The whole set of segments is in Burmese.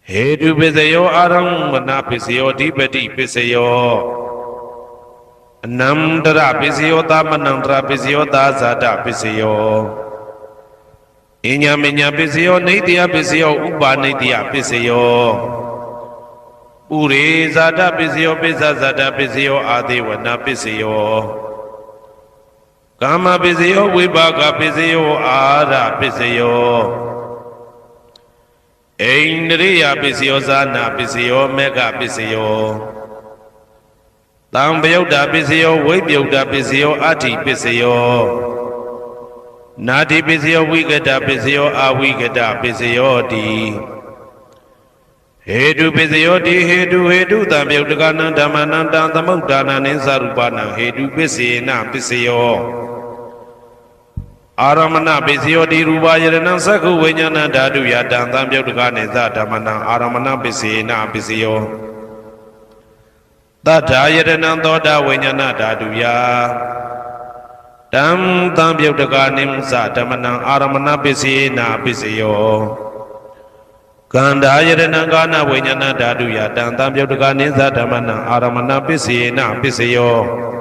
Hedu Pisayo Aramana Pisayo Dipati Pisayo Namdra Pisayo Tamanandra Pisayo Dazada Pisayo Inya Minya Pisayo Nidya Pisayo Uba Nidya Pisayo Ure Zada Pisayo Pisa Zada Pisayo Adivana Pisayo Kama Pisayo Vibhaga Pisayo Ara Pisayo Indriya Pisayo Zana Pisayo Mega Pisayo Tambayuda Pisayo Vibhyuda Pisayo Ati Pisayo Nati Pisayo Vigada Pisayo Avigada Pisayo Di Hedu Pisayo Di Hedu Tambayudagana Dhamananda Tamudana Ninsarupana Hedu Pisina Pisayo Aramana Pisayo Di Rubayarana Saku Vinyana Dadu Yadam Tambayudagane Zadamana Aramana Pisina Pisayo Tatayarana Doda Vinyana Dadu Ya Dam Tambayudaganim Zadamana Aramana Pisina Pisayo Gandhayarana Gana Vinyana Dadu Yadam Tambayudaganim Zadamana Aramana Pisina Pisayo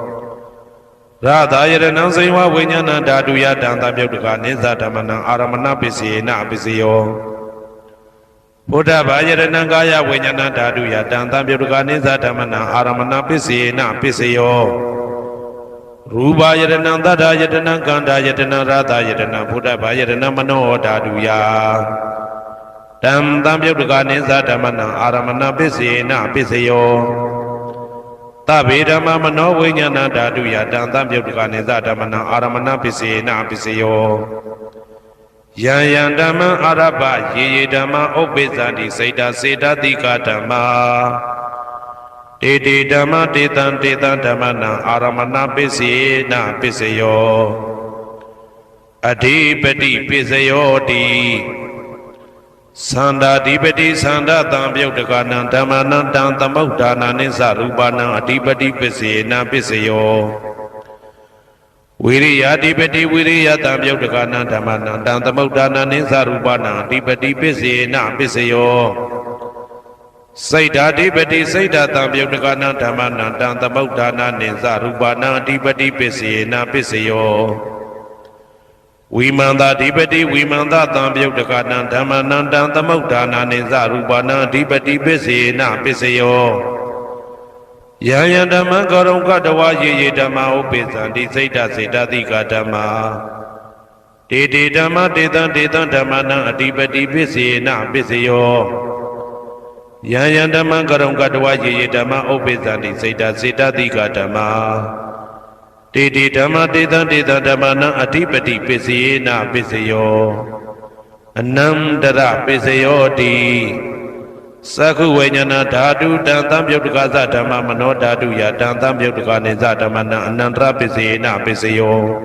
Radhayarana Saiva Vinyana Dadu Yadam Tambayudaganim Zadamana Aramana Pisina Pisayo Buddha Bhayarana Gaya Vinyana Dadu Yadam Tambayudaganim Zadamana Aramana Pisina Pisayo Rubayarana Dadayarana Gandhayarana Radhayarana Buddha Bhayarana Mano Dadu Ya Dam Tambayudaganim Zadamana Aramana Pisina Pisayo Tabidama Mano Vinyana Dadu Yadam Tambayudaganim Zadamana Aramana Pisina Pisayo Yayandama Araba Yedama Obezadi Seda Seda Dika Dhamma Dede Dhamma Dedan Dedan Dhammana Aramana Pisina Pisayo Adipati Pisayo Di Sanda Dipati Sanda Tambayudaganim Dhammana Tamudana Ninsarupana Adipati Pisina Pisayo Viriya Dipati Viriya Tambayudaganim Dhammana Tamudana Ninsarupana Adipati Pisina Pisayo Saida Dipati Saida Tambayudaganim Dhammana Tamudana Ninsarupana Adipati Pisina Pisayo Vimanda Dipati Vimanda Tambayudaganim Dhammana Tamudana Ninsarupana Adipati Pisina Pisayo Yayandama Garonga Dawa Ye Dhamma Upezandi Saida Saida Dika Dhamma Dede Dhamma Dedan Dedan Dhammana Adipati Pisina Pisayo Yayandama Garonga Dawa Ye Dhamma Upezandi Saida Saida Dika Dhamma Dede Dhamma Dedan Dedan Dhammana Adipati Pisina Pisayo Anandara Pisayo Di Saku Vinyana Dadu Dan Tambayudagaza Dhamma Mano Dadu Yadam Tambayudaganim Zadamana Anandra Pisina Pisayo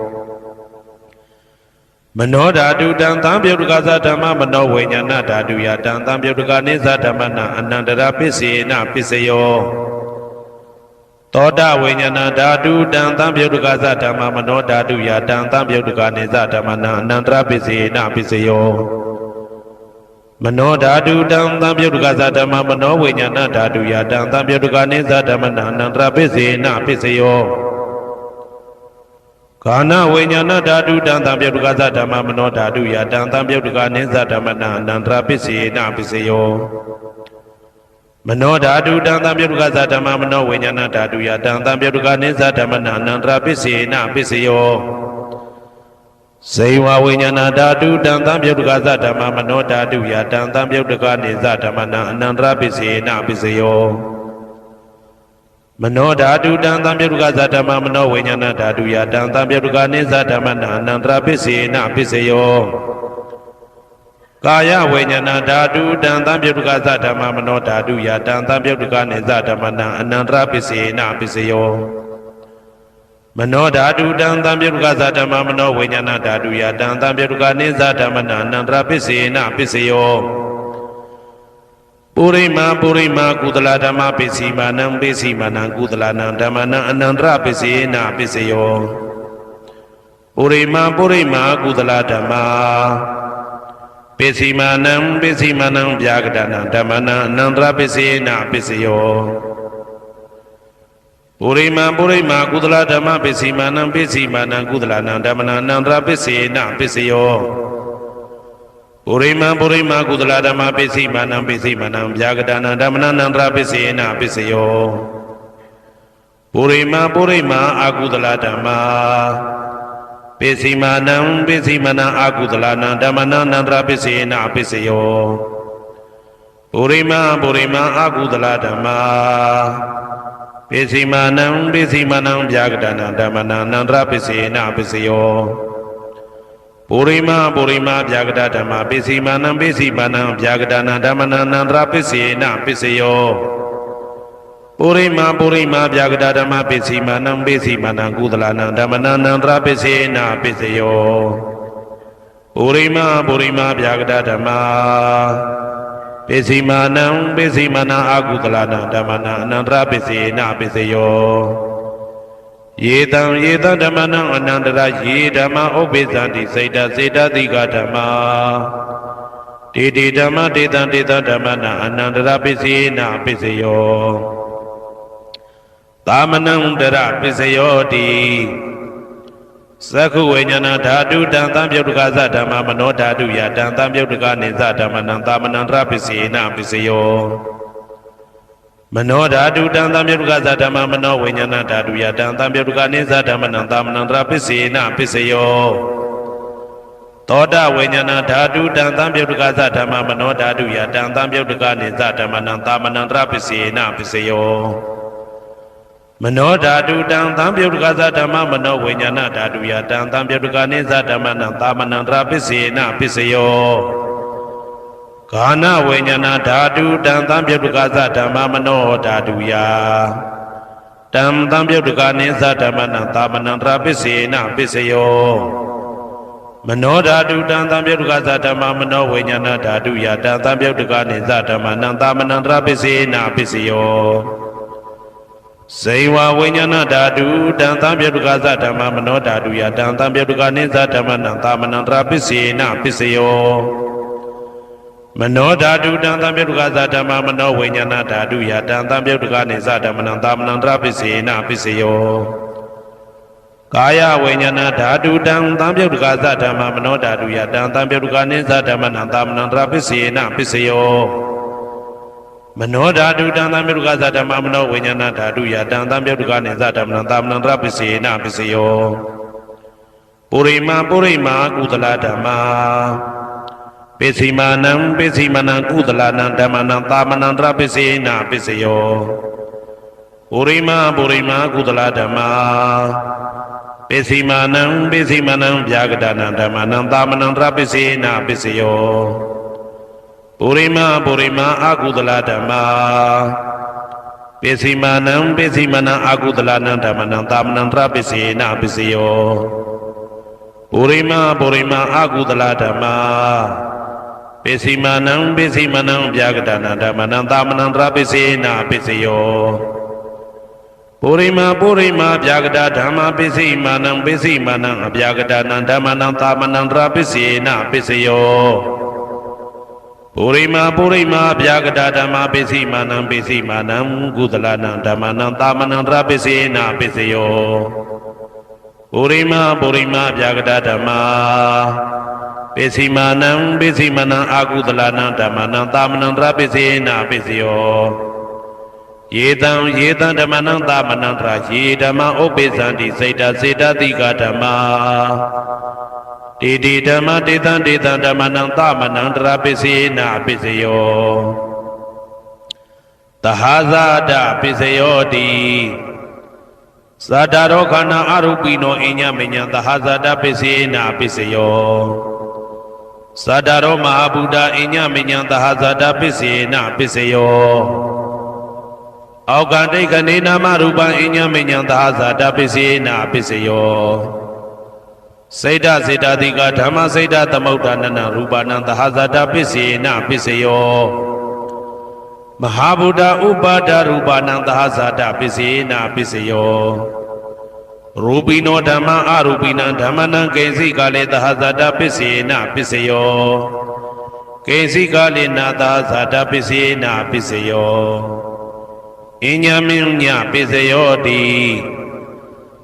Mano Dadu Dan Tambayudagaza Dhamma Mano Vinyana Dadu Yadam Tambayudaganim Zadamana Anandra Pisina Pisayo Toda Vinyana Dadu Dan Tambayudagaza Dhamma Mano Dadu Yadam Tambayudaganim Zadamana Anandra Pisina Pisayo Mano Dadu Dam Tambayudagaza Dhamma Mano Vinyana Dadu Yadam Tambayudaganim Zadamana Anandra Pisina Pisayo Kana Vinyana Dadu Dan Tambayudagaza Dhamma Mano Dadu Yadam Tambayudaganim Zadamana Anandra Pisina Pisayo Mano Dadu Dan Tambayudagaza Dhamma Mano Vinyana Dadu Yadam Tambayudaganim Zadamana Anandra Pisina Pisayo Saiva Vinyana Dadu Dan Tambayudagaza Dhamma Mano Dadu Yadam Tambayudaganim Zadamana Anandra Pisina Pisayo Mano Dadu Dan Tambayudagaza Dhamma Mano Vinyana Dadu Yadam Tambayudaganim Zadamana Anandra Pisina Pisayo Kaya Vinyana Dadu Dan Tambayudagaza Dhamma Mano Dadu Yadam Tambayudaganim Zadamana Anandra Pisina Pisayo Mano Dadu Dan Tambayudagaza Dhamma Mano Vinyana Dadu Yadam Tambayudaganim Zadamana Anandra Pisina Pisayo Purima Kudala Dhamma Pisimanam Pisimanam Kudalanam Dhammana Anandra Pisina Pisayo Purima Kudala Dhamma ပိစီမာနံဗျာကတနံဓမ္မနံအနန္တရပစ္စေနပစ္စယောပုရိမာကုသလဓမ္မပိစီမာနံကုသလနံဓမ္မနံအနန္တရပစ္စေနပစ္စယောပုရိမာကုသလဓမ္မပိစီမာနံဗျာကတနံဓမ္မနံအနန္တရပစ္စေနပစ္စယောပုရိမာအကုသလဓမ္မပိစီမာနံအကုသလနံဓမ္မနံအနန္တရပစ္စေနပစ္စယောပုရိမာအကုသလဓမ္မပိစီမာနံဗျာကတနံဓမ္မနံအနန္တရပစ္စေနပစ္စယောပုရိမာဗျာကတဓမ္မပိစီမာနံဗျာကတနံဓမ္မနံအနန္တရပစ္စေနပစ္စယောပုရိမာဗျာကတဓမ္မပိစီမာနံကုသလနံဓမ္မနံအနန္တရပစ္စေနပစ္စယောပုရိမာဗျာကတဓမ္မပိစီမာနံအကုသလနံဓမ္မနံအနန္တရပစ္စေနပစ္စယောယေတံဓမ္မနံအနန္တရယေဓမ္မဥပ္ပေသန္တိစေတသိကဓမ္မာတေဓမ္မတေတံဓမ္မနံအနန္တရပစ္စေနပစ္စယောသာမနံတရပစ္စယောတိသက္ခုဝိညာဏဓာတုတံသံပြုတ်တကသဓမ္မမနောဓာတုယတံသံပြုတ်တကနေသဓမ္မနံသာမနံတရပစ္စေနပစ္စယောမနောဓာတုတံသံပြုတ်တကသဓမ္မမနောဝိညာဏဓာတုယတံသံပြုတ်တကနေသဓမ္မနံသာမနံတရပစ္စေနပစ္စယောသောတဝိညာဏဓာတုတံသံပြုတ်တကသဓမ္မမနောဓာတုယတံသံပြုတ်တကနေသဓမ္မနံသာမနံတရပစ္စေနပစ္စယောမနောဓာတုတံသံပြုတ်တကသဓမ္မမနောဝိညာဏဓာတုယတံသံပြုတ်တကနေသဓမ္မနံသာမနံတရပစ္စေနပစ္စယောဂာနဝိညာဏဓာတုတံသံပြုတ်တကသဓမ္မမနောဓာတုယတံသံပြုတ်တကနေသဓမ္မနံသာမနံတရပစ္စေနပစ္စယောမနောဓာတုတံသံပြုတ်တကသဓမ္မမနောဝိညာဏဓာတုယတံသံပြုတ်တကနေသဓမ္မနံသာမနံတရပစ္စေနပစ္စယောဇေဝဝိညာဏဓာတုတံသံပြုတ်တကသဓမ္မမနောဓာတုယတံသံပြုတ်တကနေသဓမ္မနံသာမနံတရပစ္စေနပစ္စယောမနောဓာတုတံသံပြုတ်တကသဓမ္မမနောဝိညာဏဓာတုယတံသံပြုတ်တကနေသဓမ္မနံသာမနံတရပစ္စေနပစ္စယောကာယဝိညာဏဓာတုတံသံပြုတ်တကသဓမ္မမနောဓာတုယတံသံပြုတ်တကနေသဓမ္မနံသာမနံတရပစ္စေနပစ္စယောမနောဓာတုတံသံပြုတ်တကသဓမ္မမနောဝိညာဏဓာတုယတံသံပြုတ်တကနေသဓမ္မနံသာမနံတရပစ္စေနပစ္စယောပုရိမာကုသလဓမ္မာပိစီမာနံကုသလနံဓမ္မနံသာမနံတရပစ္စေနပစ္စယောပုရိမာကုသလဓမ္မာပိစီမာနံဗျာကတနံဓမ္မနံသာမနံတရပစ္စေနပစ္စယောပုရိမာအကုသလဓမ္မာပိစီမာနံအကုသလနံဓမ္မနံသာမနံတရပစ္စေနပစ္စယောပုရိမာအကုသလဓမ္မာပိစီမာနံဗျာကတနံဓမ္မနံသာမနံတရပစ္စေနပစ္စယောပုရိမာဗျာကတဓမ္မပိစီမာနံအဗျာကတနံဓမ္မနံသာမနံတရပစ္စေနပစ္စယောပုရိမာဗျာကတဓမ္မပိစီမာနံကုသလနံဓမ္မနံသာမနံတရပစ္စေနပစ္စယောပုရိမာဗျာကတဓမ္မပိစီမာနံအကုသလနံဓမ္မနံသာမနံတရပစ္စေနပစ္စယောယေတံဓမ္မနံသာမနံတရယေဓမ္မဥပ္ပေသန္တိစေတသိကဓမ္မာတေဓမ္မတေတံဓမ္မနံသာမနံတရပစ္စေနပစ္စယောသဟာဇာတပစ္စယောတိသတ္တရောခန္ဓာအရူပိနောအညမညံသဟာဇာတပစ္စေနပစ္စယောသတ္တရောမဟာဗုဒ္ဓအညမညံသဟာဇာတပစ္စေနပစ္စယောအောက်ကတိတ်ကနေနာမရူပံအညမညံသဟာဇာတပစ္စေနပစ္စယောစေတသိကဓမ္မစေတသမုဋ္ဌာနနရူပနံသဟာဇာတပစ္စေနပစ္စယောမဟာဗုဒ္ဓဥပါဒရူပနံသဟာဇာတပစ္စေနပစ္စယောရူပိနောဓမ္မအရူပိနံဓမ္မနံကိဉ္စိကလေသဟာဇာတပစ္စေနပစ္စယော ကိဉ္စိကာလေနာသာဇာတပစ္စယေနပစ္စယောအညမင်းညပစ္စယောတိ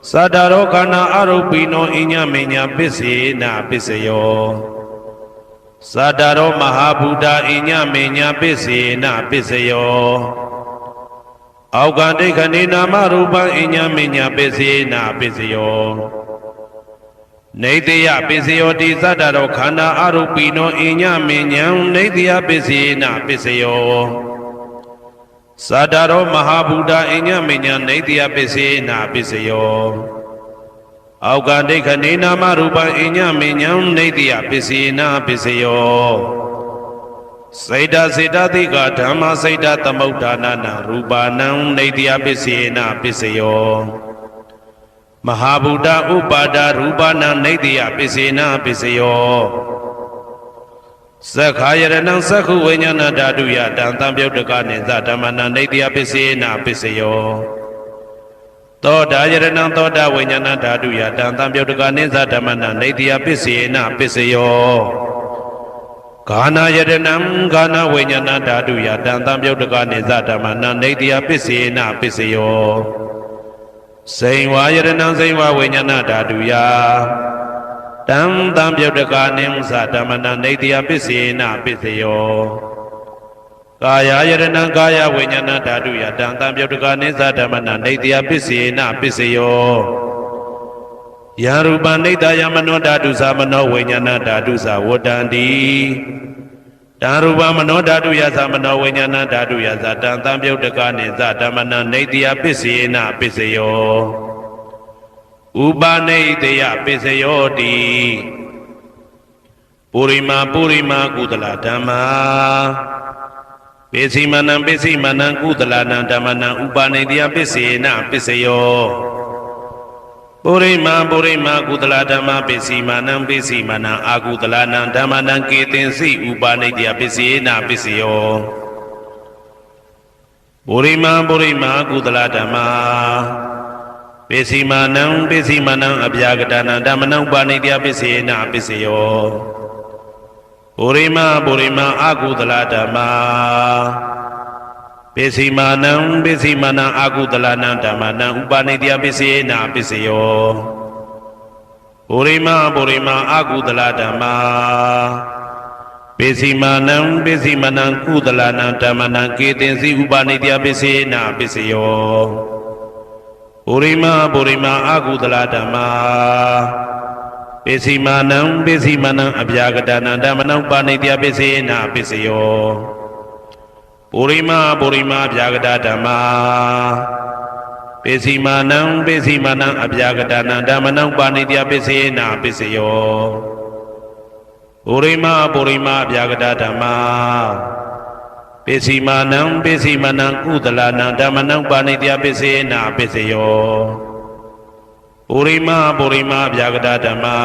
သတ္တရောခန္ဓာအရုပိနောအညမင်းညပစ္စယေနပစ္စယောသတ္တရောမဟာဗုဒ္ဓအညမင်းညပစ္စယေနပစ္စယောအောက်ကဒိဋ္ဌနေနာမရူပံအညမင်းညပစ္စယေနပစ္စယောနေတယပစ္စယောတိသတ္တရောခန္ဓာအရုပိနောအညမင်းညံနေတယပစ္စယေနပစ္စယောသတ္တရောမဟာဗုဒ္ဓအညမညနေတယပစ္စေနာပစ္စယောအောက်ကဒိဋ္ဌနေနာမရူပံအညမညံနေတယပစ္စေနာပစ္စယောစေတစေတသိကဓမ္မစေတသမုဋ္ဌာနာနာရူပနံနေတယပစ္စေနာပစ္စယောမဟာဗုဒ္ဓဥပါဒရူပနံနေတယပစ္စေနာပစ္စယောသက္ခာယရဏံသက္ခုဝိညာဏဓာတုယတံတံပြုတ်တကနေသဓမ္မနာနေတယပစ္စေနာပစ္စယောသောတာယရဏံသောတာဝိညာဏဓာတုယတံတံပြုတ်တကနေသဓမ္မနာနေတယပစ္စေနာပစ္စယောဂာနာယရဏံဂာနာဝိညာဏဓာတုယတံတံပြုတ်တကနေသဓမ္မနာနေတယပစ္စေနာပစ္စယောစိန်ဝါယရဏံစိန်ဝါဝိညာဏဓာတုယတံတံပြုတ်တကာနိသဓမ္မနာနေတယပစ္စေနာပစ္စယောကာယယရဏံကာယဝိညာဏဓာတုယတံတံပြုတ်တကာနိသဓမ္မနာနေတယပစ္စေနာပစ္စယောယရူပနိတယမနောဓာတုသမနောဝိညာဏဓာတုသဝတ္တန္တိတံရူပမနောဓာတုယသမနောဝိညာဏဓာတုယသတံတံပြုတ်တကာနိသဓမ္မနာနေတယပစ္စေနာပစ္စယောဥပါနေတယပစ္စယောတိပုရိမာကုသလဓမ္မာပိစိမနံကုသလနံဓမ္မနံဥပါနေတယပစ္စေနပစ္စယောပုရိမာကုသလဓမ္မာပိစိမနံအာကုသလနံဓမ္မနံကေတင်စိဥပါနေတယပစ္စေနပစ္စယောပုရိမာကုသလဓမ္မာပိစိမနံအဗျာကတနာဓမ္မနံပါဏိတယပစ္စေနာပစ္စယောပုရိမာအာကုသလဓမ္မာပိစိမနံအာကုသလနံဓမ္မနံဥပါဏိတယပစ္စေနာပစ္စယောပုရိမာအာကုသလဓမ္မာပိစိမနံကုသလနံဓမ္မနံကေတင်စီဥပါဏိတယပစ္စေနာပစ္စယောပုရိမာအာကုသလဓမ္မာပိစိမနံအဗျာကတနာဓမ္မနံပါဏိတယပစ္စေနာပစ္စယောပုရိမာအဗျာကတဓမ္မာပိစိမနံအဗျာကတနာဓမ္မနံပါဏိတယပစ္စေနာပစ္စယောပုရိမာအဗျာကတဓမ္မာပိစိမနံကုသလနံဓမ္မနံပါဏိတယပစ္စေနာပစ္စယောပုရိမာအဗျာကတဓမ္မာ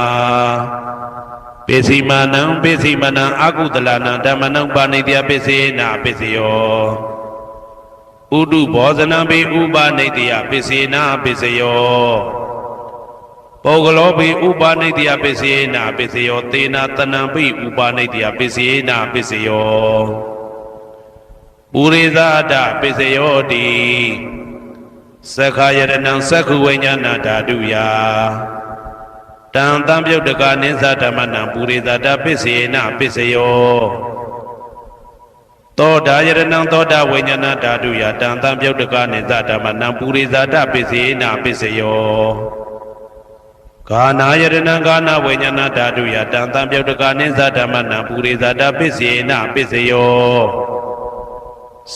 ပိစိမနံအာကုသလနံဓမ္မနံပါဏိတယပစ္စေနာပစ္စယောဥဒုဘောဇနံပိဥပါနိတယပစ္စေနာပစ္စယောပုဂ္ဂလောပိဥပါနိတယပစ္စေနာပစ္စယောသေနာတနံပိဥပါနိတယပစ္စေနာပစ္စယောပုရိသဒပစ္စယောတိသက္ခာယရဏံသက္ခုဝိညာဏဓာတုယတံတံပြုတ်တကာနိသဓမ္မနံပုရိသဒပစ္စေနပစ္စယောသောတာယရဏံသောတာဝိညာဏဓာတုယတံတံပြုတ်တကာနိသဓမ္မနံပုရိသဒပစ္စေနပစ္စယောဂာနာယရဏံဂာနာဝိညာဏဓာတုယတံတံပြုတ်တကာနိသဓမ္မနံပုရိသဒပစ္စေနပစ္စယော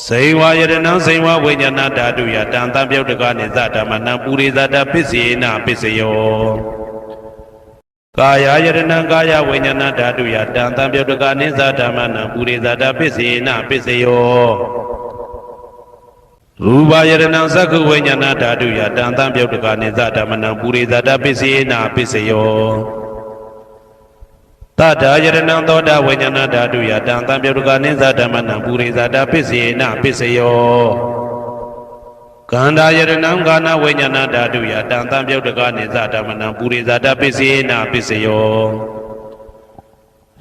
စေဝါယရဏံစေဝဝိညာဏဓာတုယတံတံပြုတ်တကနေသဓမ္မနံပုရိသဒပစ္စေနပစ္စယောကာယယရဏံကာယဝိညာဏဓာတုယတံတံပြုတ်တကနေသဓမ္မနံပုရိသဒပစ္စေနပစ္စယောရူပယရဏံသက္ခုဝိညာဏဓာတုယတံတံပြုတ်တကနေသဓမ္မနံပုရိသဒပစ္စေနပစ္စယောတထာယရဏံသောတာဝိညာဏဓာတုယတံတံပြုတ်တကာနိသဓမ္မနံပုရိသဒပစ္စေနပစ္စယောကန္တာယရဏံကာနဝိညာဏဓာတုယတံတံပြုတ်တကာနိသဓမ္မနံပုရိသဒပစ္စေနပစ္စယော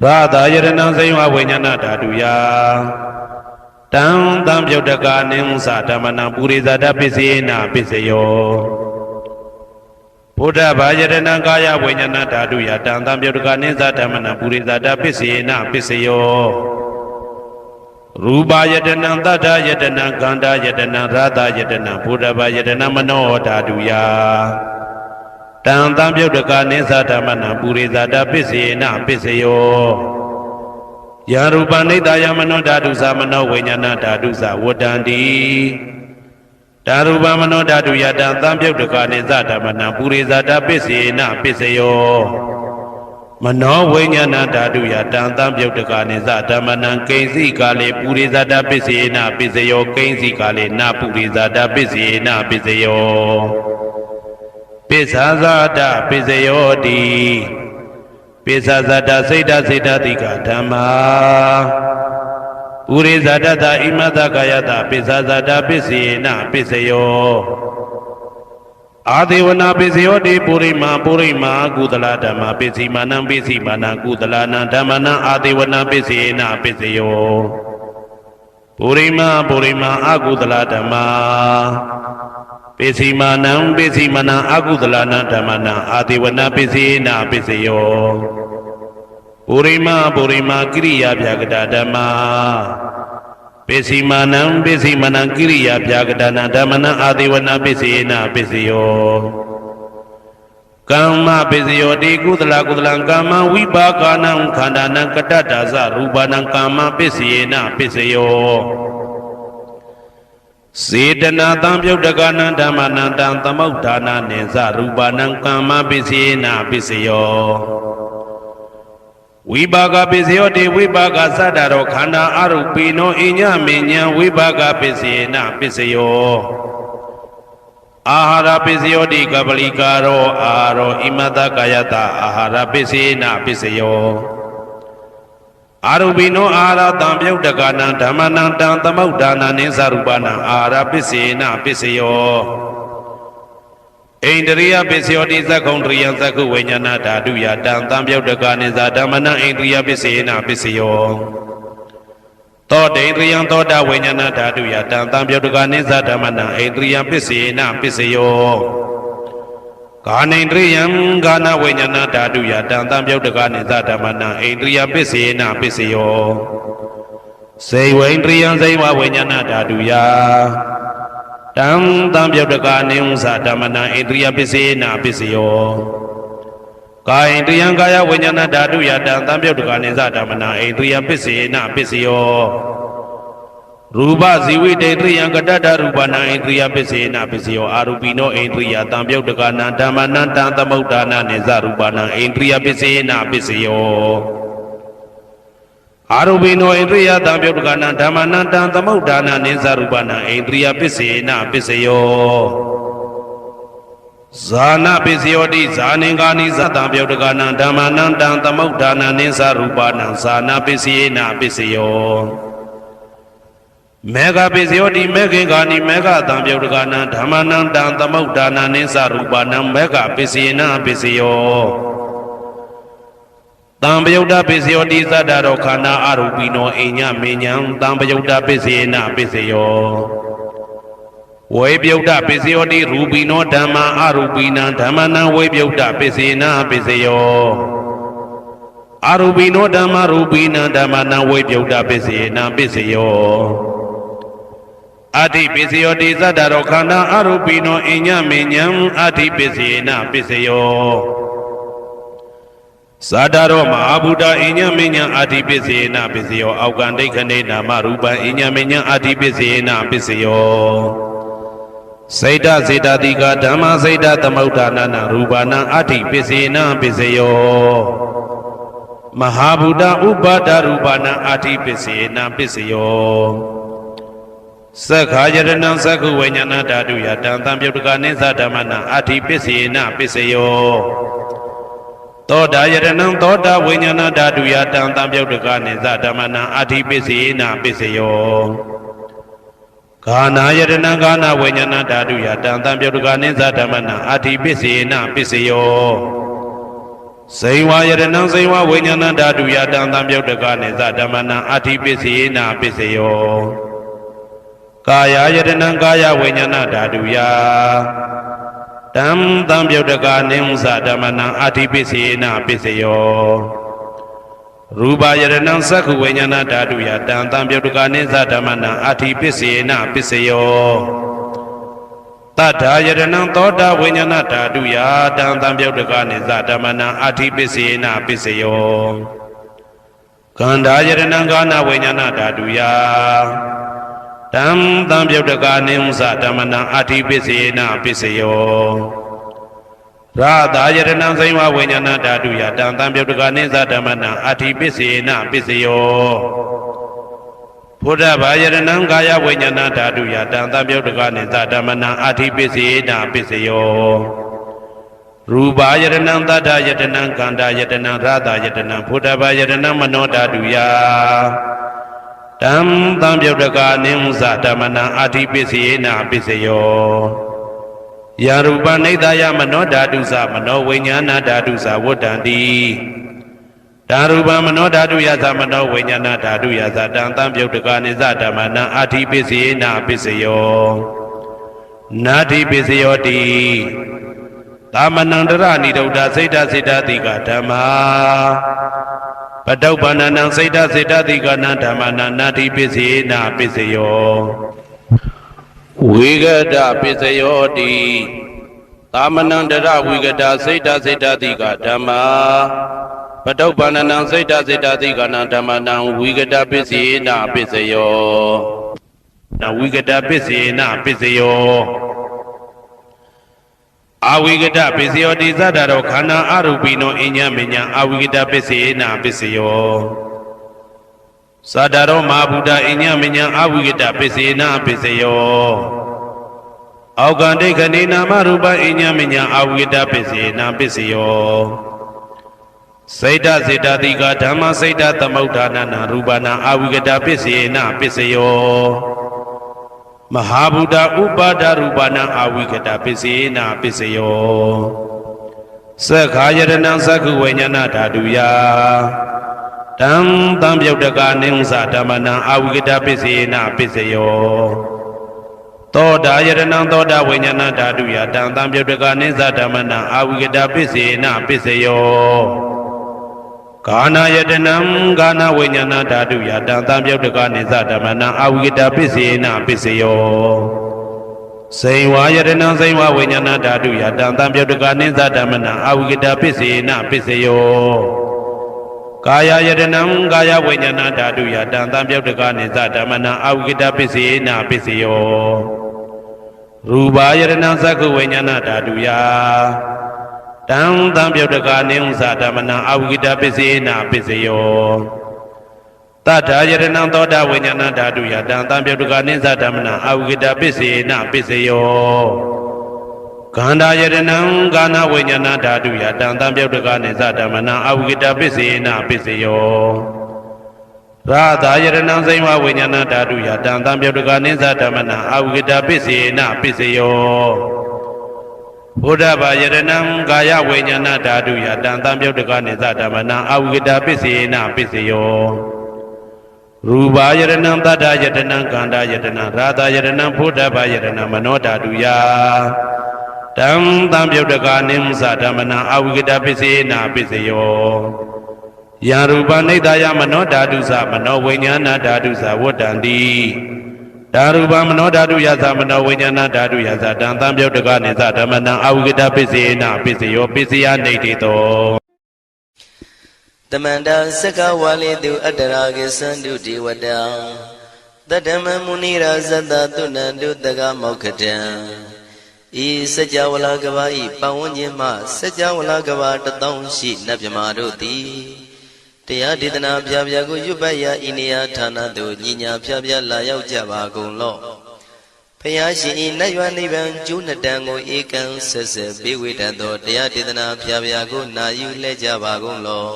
ရာသာယရဏံစိယဝိညာဏဓာတုယတံတံပြုတ်တကာနိသဓမ္မနံပုရိသတပစ္စေနပစ္စယောဘုဒ္ဓဘာယရဏံကာယဝိညာဏဓာတုယတံတံပြုတ်တကာနိသဓမ္မနံပုရိသတပစ္စေနပစ္စယောရူပယတနံတတ္ထယတနံခန္ဓာယတနံရာသယတနံဘုဒ္ဓဘာယတနံမနောဓာတုယတံတံပြုတ်တကာနိသဓမ္မနံပုရိသတပစ္စေနပစ္စယောယရူပနိတယမနောဓာတုသမနောဝိညာဏဓာတုသဝတ္တန္တိဓာရူပမနောဓာတုယတံတံပြုတ်တကာနိသဓမ္မနံပုရိသတပစ္စေနပစ္စယောမနောဝိညာဏဓာတုယတံတံပြုတ်တကာနိသဓမ္မနံကိဉ္စီကာလေပုရိသတပစ္စေနပစ္စယောကိဉ္စီကာလေနပုရိသတပစ္စေနပစ္စယောပစ္ဆာဇာတပစ္စယောတိပိစ္ဆာဇတစိတ်တစိတ်တတိကဓမ္မာပုရိဇတတဣမတကာယတပိစ္ဆာဇတပစ္စေနပစ္စယောအာဒေဝနာပစ္စယောတိပုရိမာကုသလဓမ္မာပစ္စည်းမာနံပစ္စည်းမာနံကုသလနံဓမ္မနံအာဒေဝနာပစ္စေနပစ္စယောပုရိမာအကုသလဓမ္မာပစ္စည်းမာနံအကုသလနံဓမ္မနံအာဒေဝနာပစ္စေနပစ္စယောပုရိမာကိရိယာဗျာကတဓမ္မာပစ္စည်းမာနံကိရိယာဗျာကတနာဓမ္မနံအာဒေဝနာပစ္စေနပစ္စယောကမ္မပစ္စယောတိကုသလကမ္မဝိပါကနံခန္ဓာနံကတ္တဒါဇရူပနံကမ္မပစ္စေနပစ္စယောစေတနာတံပြုတ်တကနံဓမ္မနံတံသမုဋ္ဌာနာနိသရူပနံကမ္မပစ္စေနပစ္စယောဝိပါကပစ္စယောတိဝိပါကသတ္တရောခန္ဓာအရုပိနောအညမေညာဝိပါကပစ္စေနပစ္စယောအာဟာရပစ္စယောတိကပလိကာရောအာရောဣမတကာယတအာဟာရပစ္စေနပစ္စယောအာရုပိနောအာဟာရတံပြုတ်တကနံဓမ္မနံတံသမုဋ္ဌာနာနိသရူပနံအာဟာရပစ္စေနပစ္စယောဣန္ဒရိယပစ္စယောတိသက္ကုံတရိယသက္ကုဝိညာဏဓာတုယတံတံပြုတ်တကနိသဓမ္မနံဣန္ဒရိယပစ္စေနပစ္စယောသောတေန္ဒရိယသောတာဝိညာဏဓာတုယတံတံပြုတ်တကနိသဓမ္မနံဣန္ဒရိယပစ္စေနပစ္စယောကာနိန္ဒရိယံကာနဝိညာဏဓာတုယတံတံပြုတ်တကနိသဓမ္မနံဣန္ဒရိယပစ္စေနပစ္စယောစေဝိန္ဒရိယံစေဝဝိညာဏဓာတုယတံတံပြုတ်တကနိသဓမ္မနံဣန္ဒရိယပစ္စေနပစ္စယောကာယန္တယံကာယဝိညာဏဓာတုယတံတံပြုတ်တကနိသဓမ္မနံဣန္ဒရိယပစ္စေနပစ္စယောရူပဇီဝိတေတရိယံကတ္တရူပနံဣန္ဒရိယပစ္စေနပစ္စယောအာရူပိနောဣန္ဒရိယတံပြုတ်တကနံဓမ္မနံတံသမုဋ္ဌာနာနိသရူပနံဣန္ဒရိယပစ္စေနပစ္စယောအာရုပိနောဣန္ဒရိယတံပြုတ်တကနံဓမ္မနံတံသမုဋ္ဌာနာနိသရူပနံဣန္ဒရိယပစ္စေနပစ္စယောဇာနပစ္စယောတိဇာနင်္ဂာနိသတံပြုတ်တကနံဓမ္မနံတံသမုဋ္ဌာနာနိသရူပနံဇာနပစ္စေနပစ္စယောမေဃပစ္စယောတိမေခင်္ဂာနိမေဃတံပြုတ်တကနံဓမ္မနံတံသမုဋ္ဌာနာနိသရူပနံမေဃပစ္စေနပစ္စယောတံပယုတ်တပစ္စယောတိသတ္တရောခန္ဓာအရူပိနောအိညမေညံတံပယုတ်တပစ္စေနပစ္စယောဝေပယုတ်တပစ္စယောတိရူပိနောဓမ္မာအရူပိနံဓမ္မနံဝေပယုတ်တပစ္စေနပစ္စယောအရူပိနောဓမ္မာရူပိနံဓမ္မနံဝေပယုတ်တပစ္စေနပစ္စယောအဋ္ဌိပစ္စယောတိသတ္တရောခန္ဓာအရူပိနောအိညမေညံအဋ္ဌိပစ္စေနပစ္စယောဇာတရောမဟာဗုဒ္ဓအိညမေညံအဋ္ဌိပစ္စေနပစ္စယောအောက်ကံဒိဋ္ဌိနေနာမရူပံအိညမေညံအဋ္ဌိပစ္စေနပစ္စယောစေတစေတတိကဓမ္မစေတသမုဋ္ဌာနာရူပနံအဋ္ဌိပစ္စေနပစ္စယောမဟာဗုဒ္ဓဥပါဒရူပနံအဋ္ဌိပစ္စေနပစ္စယောသက္ခာယရဏံသက္ခုဝိညာဏဓာတုယတံတံပြုတ်တကနိသဓမ္မနံအဋ္ဌိပစ္စေနပစ္စယောသောတာယရဏံသောတာဝိညာဏဓာတုယတံတံပြုတ်တကနိသဓမ္မနံအဋ္ဌိပစ္စေနပစ္စယောဂာနာယရဏံဂာနာဝိညာဏဓာတုယတံတံပြုတ်တကနိသဓမ္မနံအဋ္ဌိပစ္စေနပစ္စယော ဇိဝယတနံဇိဝဝိညာဏဓာတုယတံသံပြုတ်တကနေသဓမ္မနံအဋ္ဌိပစ္စယေနပစ္စယောကာယယတနံကာယဝိညာဏဓာတုယတံသံပြုတ်တကနေသဓမ္မနံအဋ္ဌိပစ္စယေနပစ္စယောရူပယတနံသက္ခုဝိညာဏဓာတုယတံသံပြုတ်တကနေသဓမ္မနံအဋ္ဌိပစ္စယေနပစ္စယောတထာယတနံသောတာဝိညာဏဓာတုယတံသံပြုတ်တကနေသဓမ္မနံအဋ္ဌိပစ္စယေနပစ္စယောကန္ဓာယတနံကာနဝိညာဏဓာတုယတံသံပြုတ်တကနေသဓမ္မနံအဋ္ဌိပစ္စယေနပစ္စယောရတာယတနံဇိဝဝိညာဏဓာတုယတံသံပြုတ်တကနေသဓမ္မနံအဋ္ဌိပစ္စယေနပစ္စယောဘုဒ္ဓဘာယတနံကာယဝိညာဏဓာတုယတံသံပြုတ်တကနေသဓမ္မနံအဋ္ဌိပစ္စယေနပစ္စယောရူပယတနံသတ္တယတနံကန္တာယတနံရတာယတနံဘုဒ္ဓဘာယတနံမနောဓာတုယတံသံပြုတ်တကနေသဓမ္မနံအဋ္ဌိပစ္စယေနပစ္စယောယာရူပနိဒာယမနောဓာတုသမနောဝိညာဏဓာတုသဝတ္တံတိဓာရူပမနောဓာတုယသမနောဝိညာဏဓာတုယသတံသံပြုတ်တကနေသဓမ္မနံအဋ္ဌိပစ္စယေနပစ္စယောနာတိပစ္စယောတိသမနံတရဏိဒုဒ္ဓစိတ်တစိတ္တတိကဓမ္မာပတုပ္ပန္နံစိတ်တစိတ္တတိကနံဓမ္မနံနာတိပစ္စယေနပစ္စယောဝိဂဒပစ္စယောတိသမနံတရဝိဂဒစိတ်တစိတ္တတိကဓမ္မာပတုပ္ပန္နံစိတ်တစိတ္တတိကနံဓမ္မနံဝိဂဒပစ္စယေနပစ္စယောနဝိဂဒပစ္စယေနပစ္စယောအဝိဂဒပစ္စယောတိသတ္တရောခန္ဓာအရူပိနောအညမညအဝိဂဒပစ္စယေနပစ္စယောသတ္တရောမဟာဗုဒ္ဓအညမညအဝိဂဒပစ္စယေနပစ္စယောအောက်ကံဒိဋ္ဌနေနာမရူပအညမညအဝိဂဒပစ္စယေနပစ္စယောစိတ်တစေတတိကဓမ္မစိတ်တသမုဋ္ဌာနနာရူပနာအဝိကတပစ္စယေနပစ္စယောမဟာဗုဒ္ဓဥပါဒရူပနာအဝိကတပစ္စယေနပစ္စယောသက္ခာယတနံသက္ခုဝိညာဏဓာတုယတံသံပြုတ်တကနေသဓမ္မနံအဝိကတပစ္စယေနပစ္စယောသောတာယတနံသောတာဝိညာဏဓာတုယတံသံပြုတ်တကနေသဓမ္မနံအဝိကတပစ္စယေနပစ္စယောကာနာယတနံကာနဝိညာဏဓာတုယတံသံပြုတ်တကနေသဓမ္မနံအဝိကတပစ္စယေနပစ္စယောဇိဝယတနံဇိဝဝိညာဏဓာတုယတံသံပြုတ်တကနေသဓမ္မနံအဝိကတပစ္စယေနပစ္စယောကာယယတနံကာယဝိညာဏဓာတုယတံသံပြုတ်တကနေသဓမ္မနံအဝိကတပစ္စယေနပစ္စယောရူပယတနံသက္ခုဝိညာဏဓာတုယတံသံပြုတ်တကနေသဓမ္မနံအဝိကတပစ္စယေနပစ္စယောတထာယတနံသောတာဝိညာဏဓာတုယတံသံပြုတ်တကနေသဓမ္မနံအဝိကတပစ္စယေနပစ္စယောကန္ဓာယတနံကာနဝိညာဏဓာတုယတံသံပြုတ်တကနေသဓမ္မနံအဝိကတပစ္စယေနပစ္စယောရတာယတနံဇိဝဝိညာဏဓာတုယတံသံပြုတ်တကနေသဓမ္မနံအဝိကတပစ္စယေနပစ္စယောဘုဒ္ဓဘာယတနံကာယဝိညာဏဓာတုယတံသံပြုတ်တကနေသဓမ္မနံအဝိကတပစ္စယေနပစ္စယောရူပယတနံတတ္တယတနံကန္တာယတနံရတာယတနံဘုဒ္ဓဘာယတနံမနောဓာတုယတံသံပြုတ်တကနေသဓမ္မနံအဝိကတပစ္စယေနပစ္စယောယာရူပနိဒာယမနောဓာတုသမနောဝိညာဏဓာတုသဝတ္တံတိဓာရူပမနောဓာတုယသမနောဝိညာဏဓာတုယသတံသံပြုတ်တကနေသဓမ္မနံအဝိကတပစ္စယေနပစ္စယောပစ္စယနေတိတောတမန္တာစကဝါလေတုအတ္တရာကေသန္တုဒေဝတံတတ္တမမုနိရာဇတသုဏန္တုတကမောက္ခတံဤစัจ java လာကဘာဤပတ်ဝန်းကျင်မှစัจ java လာကဘာ1000ရှိနတ်မြမာတို့သည်တရားဒေသနာပြပြကိုရွတ်ပတ်ရာဤနေရာဌာနသို့ညီညာပြပြလာရောက်ကြပါကုန်လော့ဖယားရှင်ဤနတ်ရွာနိဗ္ဗာန်ကျိုးနှစ်တန်ကိုဧကံဆက်ဆက်ပေးဝေတတ်သောတရားဒေသနာပြပြကိုနာယူလဲကြပါကုန်လော့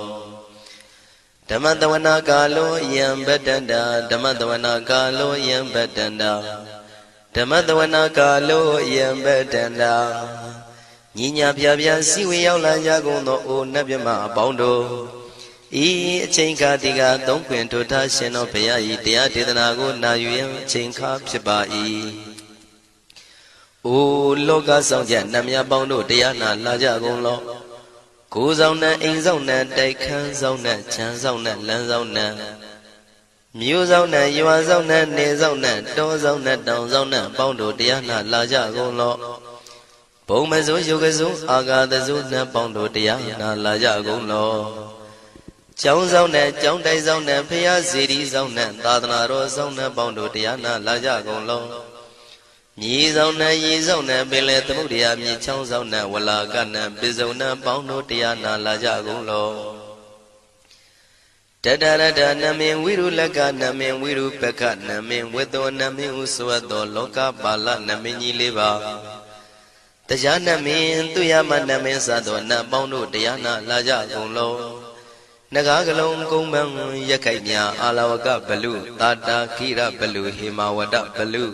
ဓမ္မတဝနာကာလောယံဗတ္တန္တာဓမ္မတဝနာကာလောယံဗတ္တန္တာဓမ္မတဝနာကာလောယံဗတ္တန္တာ ညီညာပြပြစီဝေရောက်လာကြကုန်သောအိုနတ်မြမအပေါင်းတို့ဤအချိန်ခါဒီကသုံးခွင်ထိုထားရှင်တော်ဘုရား၏တရားဒေသနာကိုနာယူရန်အချိန်ခါဖြစ်ပါ၏အိုလောကဆောင်ကြနတ်မြပေါင်းတို့တရားနာလာကြကုန်လောကိုယ်ဆောင်နဲ့အိမ်ဆောင်နဲ့တိုက်ခန်းဆောင်နဲ့ခြံဆောင်နဲ့လမ်းဆောင်နဲ့မြို့ဆောင်နဲ့ရွာဆောင်နဲ့နေဆောင်နဲ့တောဆောင်နဲ့တောင်ဆောင်နဲ့ပေါင်းတို့တရားနာလာကြကုန်လောဘုံမစိုးယုတ်ကစိုးအာဃာတစိုးနဲ့ပေါင်းတို့တရားနာလာကြကုန်လောကျောင်းဆောင်နဲ့ကျောင်းတိုက်ဆောင်နဲ့ဖျားစီရီဆောင်နဲ့သာသနာတော်ဆောင်နဲ့ပေါင်းတို့တရားနာလာကြကုန်လောမြေဆောင်နဲ့ရေဆောင်နဲ့ပင်လေသမုဒ္ဒရာမြေချောင်းဆောင်နဲ့ဝလာကနဲ့ပိစုံနဲ့ပေါင်းတို့တရားနာလာကြကုန်လောတတရတနမင်ဝိရုလကနမင်ဝိရုပကနမင်ဝေတောနမင်ဥစဝတ္တောလောကပါဠနမင်ကြီးလေးပါတရားနမင်သူရမနမင်စသောနတ်ပေါင်းတို့တရားနာလာကြကုန်လောနဂါကလုံးကုံပန်းရက်ခိုက်မြအာလဝကဘလူတာတာခိရဘလူဟေမဝဒဘလူ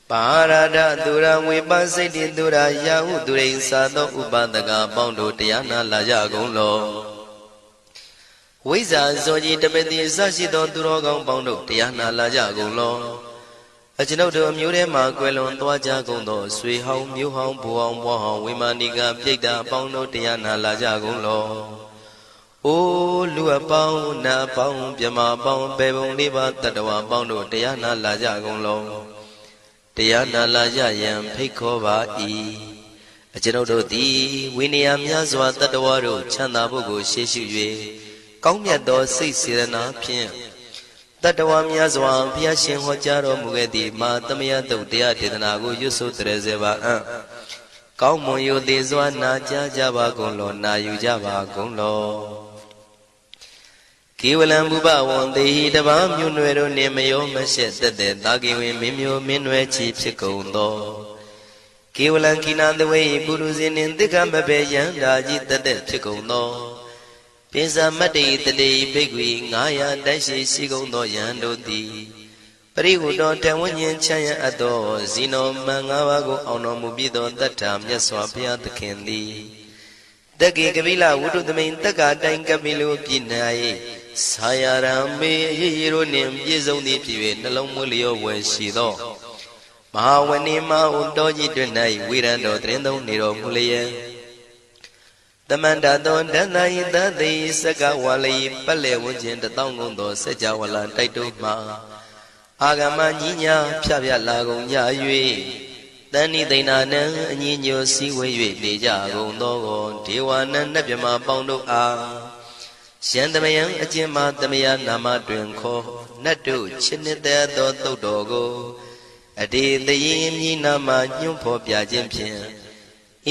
ပါရဒသူရဝေပစိတ်တိသူရယာဟုသူရိသာသောဥပဒကပေါင်းတို့တရားနာလာကြကုန်လောဝိဇ္ဇာဇောကြီးတပတိအစရှိသောသူတော်ကောင်းပေါင်းတို့တရားနာလာကြကုန်လောအကျွန်ုပ်တို့အမျိုးထဲမှာကွယ်လွန်သွားကြကုန်သောဆွေဟောင်းမျိုးဟောင်းဘိုးဟောင်းဘွားဟောင်းဝိမာနိကပြိတ္တာပေါင်းတို့တရားနာလာကြကုန်လောအိုလူအပေါင်းနတ်အပေါင်းမြမအပေါင်းပေပုံလေးပါတတ္တဝါပေါင်းတို့တရားနာလာကြကုန်လောတရားနာလာကြရန်ဖိတ်ခေါ်ပါ၏အကျွန်ုပ်တို့သည်ဝိနည်းများစွာတတ္တဝါတို့ချမ်းသာဖို့ကိုရှေ့ရှု၍ကောင်းမြတ်သောစိတ်စေတနာဖြင့်တတ္တဝါများစွာဘုရားရှင်ဟောကြားတော်မူခဲ့သည့်မာသမယတုတ်တရားဒေသနာကိုရွတ်ဆိုတရစေပါအံ့ကောင်းမွန်ရိုသေစွာနာကြားကြပါကုန်လောနာယူကြပါကုန်လောကေဝလံဘုဘဝံတေဟိတဘာမြို့နွယ်တို့နှင့်မယောမရှက်သက်သက်သာကေဝင်မင်းမျိုးမင်းနွယ်ချီဖြစ်ကုန်သောကေဝလံကိနာသဝေပုရုဇဉ်နှင့်တိက္ခမဘေယံဓာကြီးသက်သက်ဖြစ်ကုန်သောပိစမတ္တိတတိဘိက္ခွေ900တိုက်ရှိရှိကုန်သောယံတို့သည်ပရိဟုတောတံဝဉ္ဉ္ချမ်းရအပ်သောဇီနောမံ5ပါးကိုအောင်တော်မူပြီးသောတတ္ထာမြတ်စွာဘုရားသခင်သည်တက္ကေကပိလဝုဒ္ဓသမိန်တက္ကာတိုင်ကပိလုပြည်၌ဆာယရံမေအရေးရတို့နှင့်ပြည့်စုံသည်ဖြစ်၍နှလုံးမွေးလျောဝယ်ရှိသောမဟာဝဏိမဟုတောကြီးတွင်၌ဝိရံတော်တရင်သုံးနေတော်မူလျက်တမန္တသောဒန္တယိသတိစကဝါလိပတ်လေဝန်းကျင်တသောကုန်သောစัจ java လာတိုက်တို့မှာအာဂမညီညာဖြပြလာကုန်ကြ၍တဏိသိဏနံအညီညွတ်စည်းဝေး၍နေကြကုန်သောဒေဝနံနတ်မြမပေါင်းတို့အားရှန္တမယံအကျဉ်းမှာတမယနာမတွင်ခေါ်နတ်တို့ချစ်နှစ်သက်သောသုတ်တော်ကိုအတေတယေမြည်နာမညွှန်းဖော်ပြခြင်းဖြင့်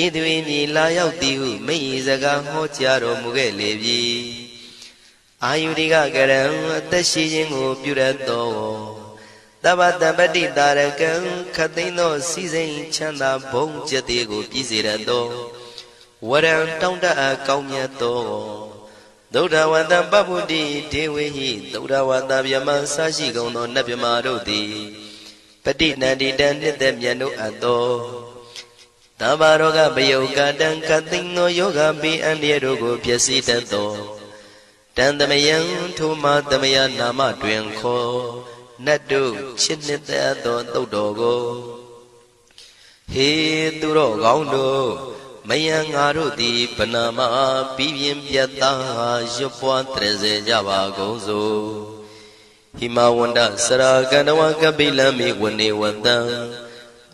ဤသူ၏မြည်လာရောက်သည်ဟုမိ၏စကားဟောကြားတော်မူခဲ့လေပြီအာယုရိကကရံအသက်ရှိခြင်းကိုပြုရသောတပ္ပတပတိတာရကံခသိန်းသောစီစိန်ချမ်းသာဘုံကျက်သေးကိုပြည့်စေရသောဝရံတောင်းတအပ်ကောင်းမြတ်သောသုဒ္ဓဝတ္တပပ္ပုတ္တိဒေဝေဟိသုဒ္ဓဝတ္တဗျမဆာရှိကုန်သောနတ်ဗျမတို့သည်ပဋိနန္တိတံနှစ်သက်မြတ်တို့အပ်သောသဗ္ဗရောဂပယုကတံခသိန်းသောယောဂပိအန္တရာတို့ကိုပျက်စီးတတ်သောတံသမယံထိုမှာသမယနာမတွင်ခေါ်နတ်တို့ချစ်နှစ်သက်သောသုတ်တော်ကိုဟေသူတော်ကောင်းတို့မယံငါတို့သည်ဗနာမပြီးပြင်းပြတ်သားရွတ်ပွားတရစေကြပါကုန်စို့ဟိမဝန္တစရာကန္တဝကပိလံမိဝနေဝတံ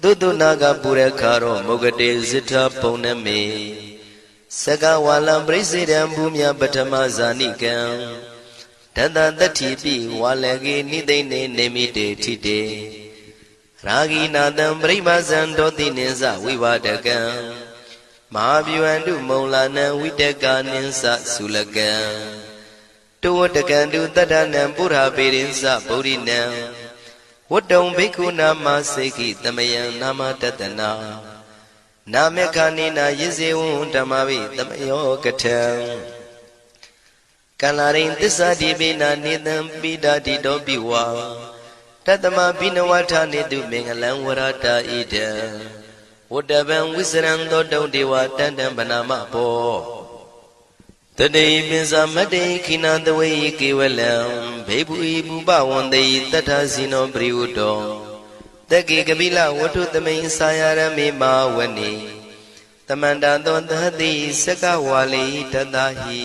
သုတုနာကပုရခါရောမုဂတေဇိထပုံနမေစကဝါလံပရိစေတံဘူမြပထမဇာနိကံတတတတိပိဝါလကေနိသိနေနေမိတေထိတေရာဂိနာတံပရိမဇံတောတိနိသဝိဝဒကံမဟာဗျူဟန္တုမုံလာနံဝိတကာနိသသုလကံတောဝတကံတုတတ္ထနံပုရာပေရိသဗုဒ္ဓိနံဝတ္တုံဘိက္ခုနာမစေကိတမယံနာမတတနာနာမေခာနိနာယဇေဝံဓမ္မဝိတမယောကထံကလရိန်သစ္စာတိပိနာနေတံပိဒာတိတောပိဝါတတမပိနဝထာနေတုမင်္ဂလံဝရတာဣဒံ ဝတ္တဗံဝိစရံသောတုံဒေဝတန္တံဗနာမဘောတတိပင်စာမတ္တိခိနာတဝေကေဝလံဘေဘူဤဘူပဝန္တိတထစီနောပရိဝတ္တောတကေကပိလဝတ္ထုသမိန်စာယရမေမာဝနေတမန္တသောသတိစကဝါလိတတဟိ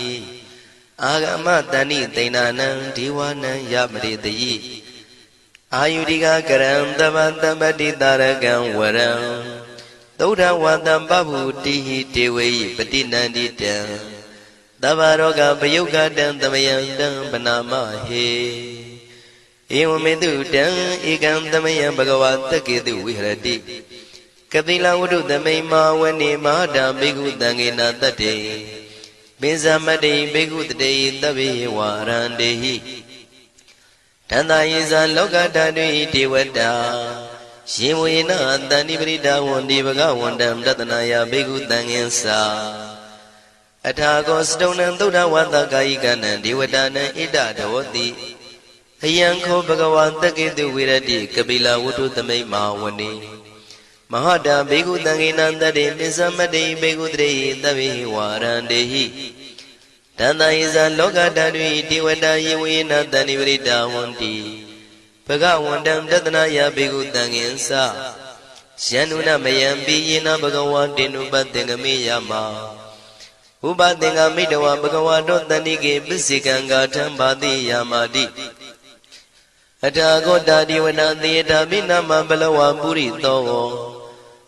အာဂမတဏိသိဏနံဒေဝနံယမရိတယိအာယုရိကကရံတဗ္ဗတပ္ပတိတာရကံဝရံသုဒ္ဓဝတံပဗုတိဟိတေဝေယပတိနန္တိတံသဗ္ဗရောဂပယုကတံသမယံတံပနာမဟေဧဝမေတုတံဧကံသမယံဘဂဝါတကေတုဝိဟရတိကတိလဝတ္ထုသမိန်မာဝနေမဟာတံဘိက္ခုတံဃေနတတ္တေပိဇမတ္တိဘိက္ခုတတေသဗ္ဗေဝါရန္တေဟိတန္တာယေဇာလောကဓာတုဣတိဝတ္တာယေဝေနတန္တိပရိဒါဝန္တိဘဂဝန္တံတတနာယဘိက္ခုတံဃင်္စာအထာကောစတုံနံသုဒ္ဓဝတ္တကာယိကနံဒေဝတာနံဣဒဒေဝတိအယံခောဘဂဝါတကေတုဝိရတိကပိလဝတ္ထုသမိန်မာဝနေမဟာတံဘေကုတံဃေနံတတေပိသမတ္တိဘေကုတရေသဗ္ဗေဝါရန္တေဟိတန္တယေဇာလောကဓာတုဣတိဝတ္တယေဝေနတန္တိပရိဒါဝန္တိဘဂဝန္တံတတနာယဘေကုတံဃင်္စာယန္နုနမယံပိယေနဘဂဝါတေနုပသင်္ကမေယမဥပသင်္ကမိတဝဘဂဝါတောတန္တိကေပစ္စေကံဂါထံဘာတိယာမာတိအထာဂောတာဒီဝနာသေတာမိနာမဘလဝပုရိသော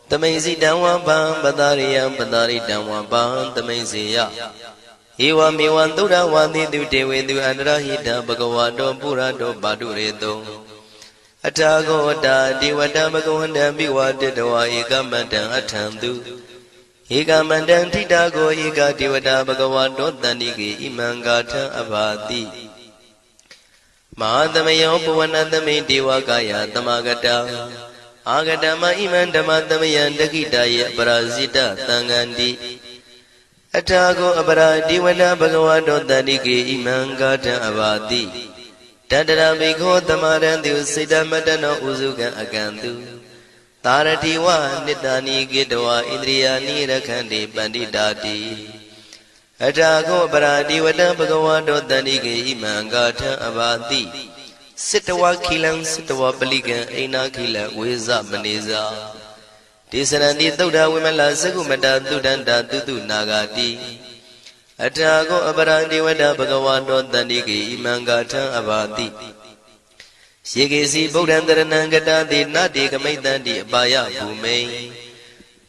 သမိန်စီတံဝံပံပတာရိယံပတာရိတံဝံပံသမိန်စေယဧဝမေဝံသုဒ္ဓဝါတိတုတေဝေတုအန္တရဟိတဘဂဝါတောပုရတောပါတုရေတောအထာဂောတာဒီဝတဘဂဝန္တံပိဝတတဝါဧကမန္တံအထံသူဧကမန္တံထိတာကိုဧကဒေဝတာဘဂဝါတောတန္တိကေဣမံဂါထံအဘာတိမဟာသမယောပဝနသမိဒေဝကာယသမဂတအာဂတမဣမံဓမ္မသမယံတခိတယေအပရာဇိတသံဃန္တိအထာကိုအပရာဒီဝနာဘဂဝါတောတန္တိကေဣမံဂါထံအဘာတိတတရဘိခောသမရံတုစေတမတနောဥစုကံအကံတုသာရတိဝနိတ္တာနိကေတဝဣန္ဒြိယာနိရခန္တိပန္တိတာတိအထာခောပရာဒီဝတံဘဂဝါတောတန္တိကေဣမံဂါထံအဘာတိစိတဝခိလံစိတဝပလိကံအိနာခိလံဝေဇမနေဇာဒေသရန္တိသုဒ္ဓဝိမလသကုမတသုဒန္တာတုတုနာဂာတိအထာခောအပရာဒီဝတဘဂဝါတောတန္တိကေဣမံဂါထံအဘာတိယေကေစီဗုဒ္ဓံတရဏံကတတိနတေကမိတ္တန္တိအပါယဘူမိန်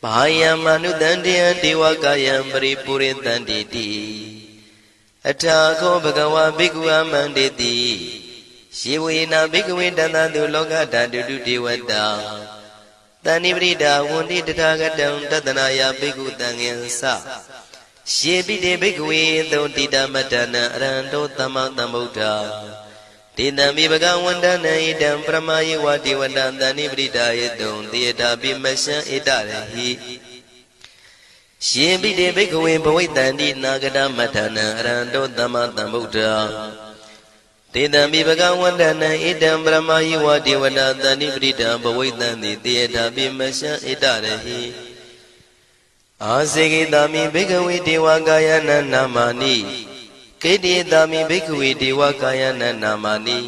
ဘာယံမနုတန္တယံဒေဝကာယံပရိပုရိတန္တိတိအထာခောဘဂဝါဘိက္ခုအမန္တေတိယေဝေနဘိက္ခဝေတန္တတုလောကဓာတုတုဒေဝတာတဏိပရိဒါဝန္တိတထာဂတံတတနာယဘိက္ခုတံဃင်္စယေပိတေဘိက္ခဝေသုတိတမတ္တနံအရဟံတောသမ္မာသမ္ဗုဒ္ဓဒေတံမိဘဂဝန္တနံဣတံပရမယေဝတိဝတံတဏိပရိဒါယေတုံသေတာပိမရှံဣတရဟိယေပိတေဘိက္ခဝေဘဝိတန္တိနာဂတမတ္တနံအရဟံတောသမ္မာသမ္ဗုဒ္ဓတေတံမိဘဂဝန္တနံဣတံပရမယေဝတိဝတံတဏိပရိဒါဘဝိတန္တိသေတာပိမရှံဣတရဟိအာစေကိတာမိဘိက္ခဝေဒေဝကာယနံနာမာနိကေတိတာမိဘိက္ခဝေဒေဝကာယနံနာမာနိ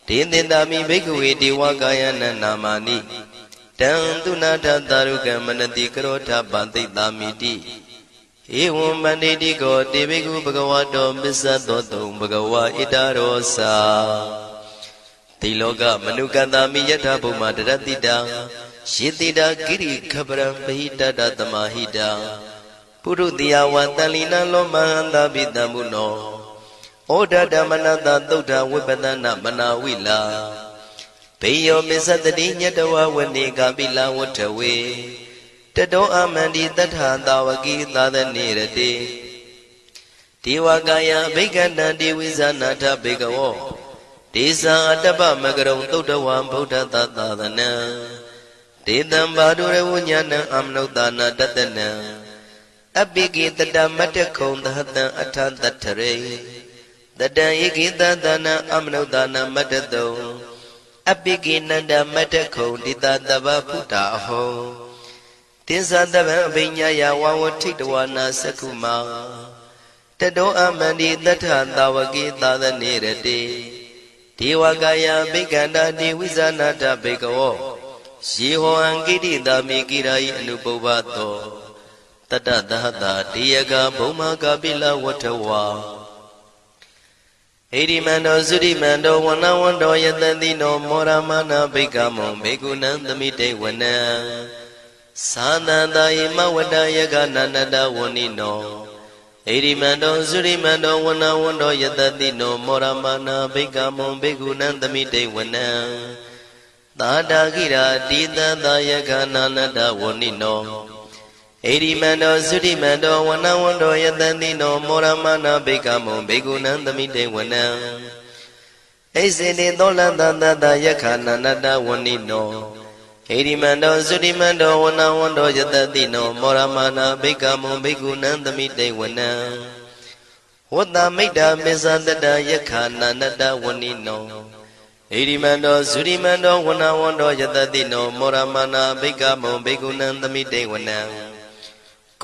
ဒေသင်တာမိဘိက္ခဝေဒေဝကာယနံနာမာနိတံသူနာထတာရုကံမနတိကရောထပန္တိတာမိတိဧဝံမန္တိတိကောတေဘိက္ခုဘဂဝါတောပစ္စသောတုံဘဂဝါဣတရောစာတိလောကမနုကတာမိယထာဘုမတရတိတာယေတိတာကိရိခပရံပဟိတတသမာဟိတာပုရုတိယဝံတလိနံလောမဟန္တာပိတံမုနောဩဒဓမ္မနတသုဒ္ဓဝိပဒနာမနာဝိလာဘေယောမစ္စတတိညတဝဝနေကပိလဝထဝေတတောအမန္တိတထသာဝကိသာသနေရတိဒေဝကာယဘိက္ခန္တံဒေဝိဇာနာထဘေကဝောဒေဇာအတ္တပမကရုံသုဒ္ဓဝံဗုဒ္ဓသသာသနံဒေတံဘာဒုရဝဉာဏံအမနုဿာနာတတနံအပိကိတတမတ္တခုံသဟတံအထတထရေတတံဧကိတသနံအမနုဿာနာမတ္တတုံအပိကိနန္ဒမတ္တခုံတိတတဗ္ဗဖုတာအဟော တင်္ဇာတဗံအဘိညာယဝဝထိတဝနာစကုမာတတောအမန္တိတထသာဝကေသာသနေရတေဒေဝကာယဘိက္ခန္တာတိဝိဇာနာတဘိကဝောယေဟောံကိတိတာမိကိရာယအနုပုဗ္ဗသောတတ္တသဟတာတေယကဘုံမကာပိလဝထဝါဣရိမန္တောသုရိမန္တောဝနဝန္တောယတတိနောမောရမနာဘိက္ခမောဘေကုဏံသမိတေဝနံသာနန္တယေမဝတ္တယကနန္တဝနိနောဣရိမန္တောသုရိမန္တောဝနဝန္တောယတတိနောမောရမနာဘိက္ခမောဘေကုဏံသမိတေဝနံသာတာကိရာတိတသာယကနန္တဝနိနောဣရိမန္တောသုရိမန္တောဝနဝန္တောယတတိနောမောရမနာဘိက္ခမောဘေကုဏံသမိတေဝနံဣစေတေသောလတတတယခာနန္တဝနိနောဣရိမန္တောသုရိမန္တောဝနဝန္တောယတတိနောမောရမနာဘိက္ခမောဘေကုဏံသမိတေဝနံဝတ္တမိတ္တာမေဇာတတယခာနန္တဝနိနောဣရိမန္တောသုရိမန္တောဝနဝန္တောယတတိနောမောရမနာဘိက္ခမောဘေကုဏံသမိတေဝနံ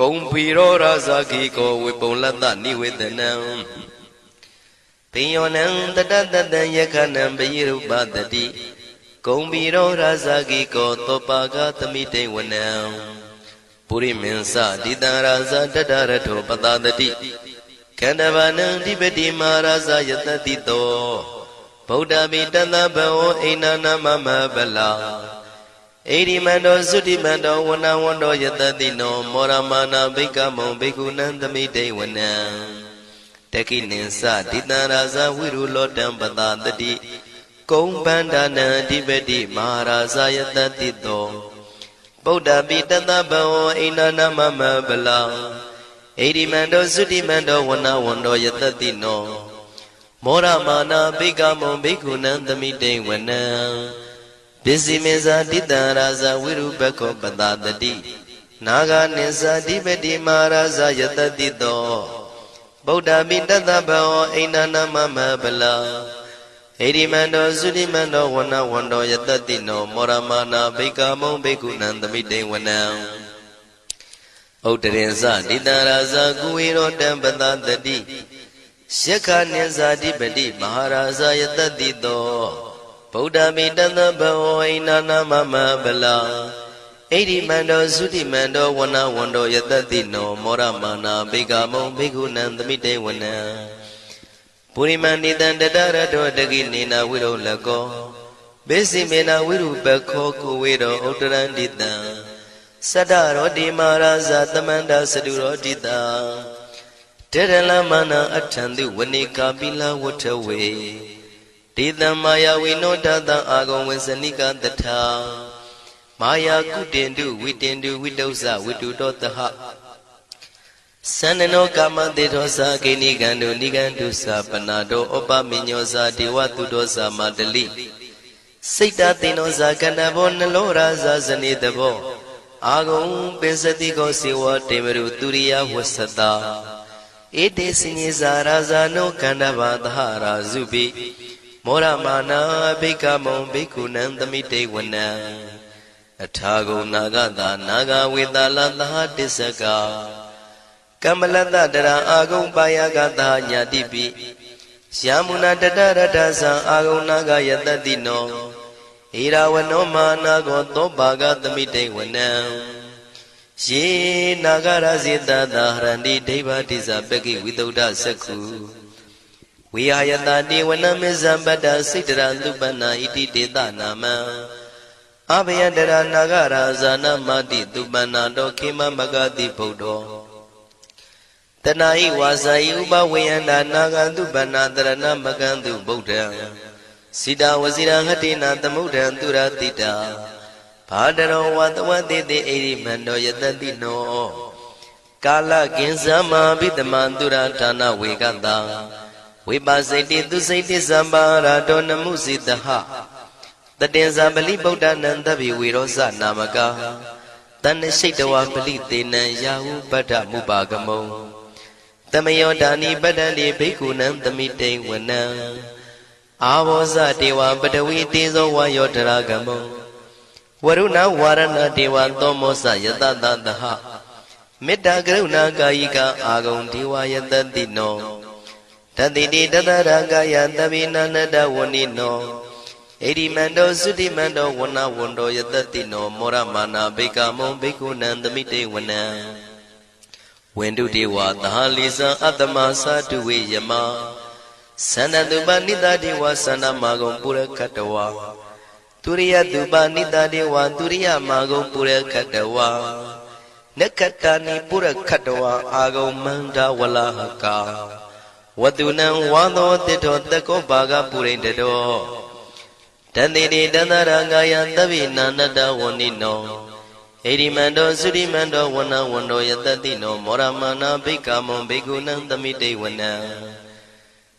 ကုံဖီရောရာဇာခိကောဝေပုံလတ္တနိဝေဒနံပိယောနံတတတတံယခနံပိရုပတတိကုံဖီရောရာဇာခိကောသောပါကသမိတေဝနံပုရိမင်းစတိတံရာဇာတတရထောပတတတိခန္ဓဗာနံဓိပတိမာရာဇာယတတိတောဗုဒ္ဓမိတတဘောအိနာနာမမဗလာဣရိမန္တောသုတိမန္တောဝနဝန္တောယတတိနောမောရမနာဘိက္ခမောဘိက္ခုနံသမိတေဝနံတခိနိသဒိတံရာဇဝိရုလောတံပတတတိကုံပန္ဒနာအဓိပတိမဟာရာဇယတတိတောဗုဒ္ဓပိတတဘောအိနာနာမမဗလာဣရိမန္တောသုတိမန္တောဝနဝန္တောယတတိနောမောရမနာဘိက္ခမောဘိက္ခုနံသမိတေဝနံပစ္စည်းမေဇာတိတံရာဇဝိရုပခောပတတတိနာဂာနိသဓိပတိမဟာရာဇယတတိတောဗုဒ္ဓမိတတဘောအိနာနာမမဗလာဣရိမန္တောသုတိမန္တောဝနဝန္တောယတတိနောမောရမနာဘိက္ခမောဘိက္ခုနံသမိတေဝနံဥဒ္ဒရင်သတိတံရာဇကုဝေရောတံပတတတိယက္ခနိသဓိပတိမဟာရာဇယတတိတောဗုဒ္ဓမိတတဘောအိနာနာမမဗလာဣရိမန္တောသုတိမန္တောဝနဝန္တောယတတိနောမောရမနာဘိက္ခမောဘိက္ခုနံသမိတေဝနံပုရိမန္တိတံတတရတောတကိနေနာဝိရောလကောဘေစီမေနာဝိရုပခောကုဝေရောဥတ္တရန္တိတံသတ္တရောတိမာရာဇသမန္တာစတုရောတိတံတေရလမနာအထံတုဝနေကာပိလဝထဝေဒေတံမာယဝိနောတတံအာဂုံဝေစနိကတထာမာယာကုတင်တုဝိတင်တုဝိတုဇဝိတုတောတဟသန္နနောကာမတေသောသာကိနိကံတုနိကံတုသာပနာတောဩပမိညောသာဒေဝတုတောသာမတလိစိတ်တသိနောသာကန္တဘောနလောရာသာဇနေတဘောအာဂုံပင်စတိကောစေဝတေမရုသူရိယဝဆတာဧတေစညေဇာရာဇာနောကန္တဘာသဟရာဇုပိမောရမနာဘိက္ခမောဘိက္ခုနံသမိတေဝနံအထာဂုံနာဂတာနာဂဝေတလသဟတစ္စကကမ္မလတတရာအာဂုံပါယကတာညာတိပိယာမုနာတတရတသံအာဂုံနာဂယတတိနောဣရာဝနောမာနာကောသောပါကသမိတေဝနံယေနာဂရဇေတသာဟရန္တိဒိဗ္ဗတိဇပကိဝိသုဒ္ဓသက္ခုဝိဟာယတတိဝနမေဇံပတ္တစိတ္တရသုပနာဣတိတေတနာမံအဘယတရနာဂရာဇာနမတိသုပနာတောခေမမဂတိဗုဒ္ဓောတနာဟိဝါစာယဥပဝေယန္တာနာဂသုပနာတရဏမကံတုဗုဒ္ဓံစိတဝစီရဟတိနာသမုဒ္ဒံသူရတိတာဘာတရောဝတဝတိတိဣရိမန္တောယတတိနောကာလကင်္စမဘိတမံသူရဌာနဝေကတံဝိပါစိတိသူစိတိသမ္ပါရာတောနမှုစိတဟတတေဇာပလိဗုဒ္ဓနံတဗ္ဗိဝေရောဇနာမကတဏ္ဍရှိတဝပလိတေနံယာဟုပတ္ထမုပါကမုံတမယောဒာနိပတ္တန္တိဘိက္ခုနံသမိတေဝနံအာဘောဇတေဝပတဝီတေဇောဝါယောတရာကမုံ Waruna warana dewa tomosa yatata daha Metta karuna kayika agam dewa yatatino Tadidi tadaragaya tabina nada wanino Edimando sudimando wana wando yatatino Moramana bekamo bekunandamite wana Wendu dewa tahalisa atama saduwe yama Sanadhuba nida dewa sana magam pura katawa Turiya duba nida dewa turiya magam pura katawa Nekatani pura katawa agam manda walahaka Wadunam wado tito tako baga purindedo Tandini dandarangaya tabina nada wanino Edimando sudimando wana wando yatatino Moramana bekamo bekunam tamite wana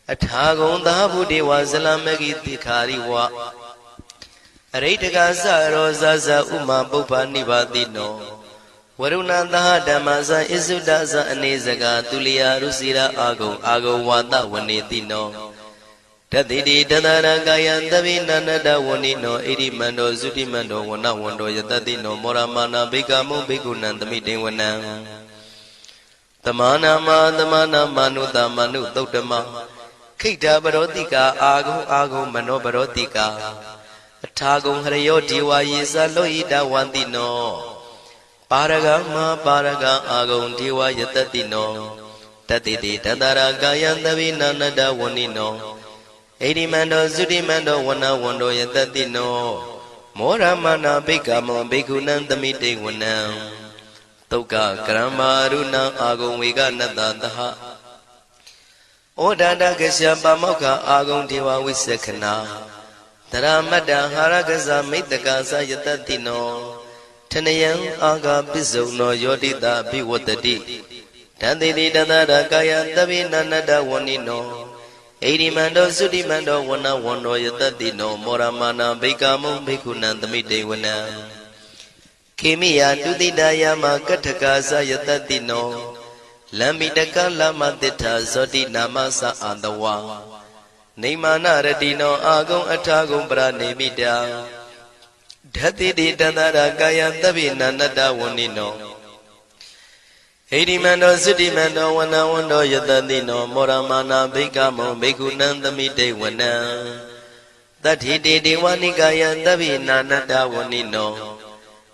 Athagon dahabu dewa salamagi tikhari wa Aritaka sa sa uma bhupa nibadino Waruna daha damasa isudasa anesaga tuliya rusira ago wata wanetino Tadidi tadaragaya tabina nada wanino Edimando sudimando wana wando yatatino Moramana bekamo bekunam tamite wana Tamana manuta manu tautama Kita barotika ago mano barotika Atagong harayo diwa yisa loida wantino Paraga agong diwa yatatino Tatiti tadaragaya tabina nada wanino Edimando sudimando wana wando yatatino Moramana bekamo bekunam tamite wana Toka karama runa agong vega natataha Odada kasya pamoka agong dewa wisekana Taramada haragasa mitaka yatatino Tanayang aga bisono yodita biwatati Tandidi dadara kaya tabina nada wanino Edimando sudimando wana wando yatatino Moramana bekamo bekunam tamite wana Kimiya dudidaya makataka yatatino Lambitaka lama tita zoti namasa andawa Nimana radino agong atagong pranimida Dhatidi tadara kaya tabina nada wanino Edimando sudimando wana wando yatatino Moramana bekamo bekunam tamite wana Tathidi dewanikaya tabina nada wanino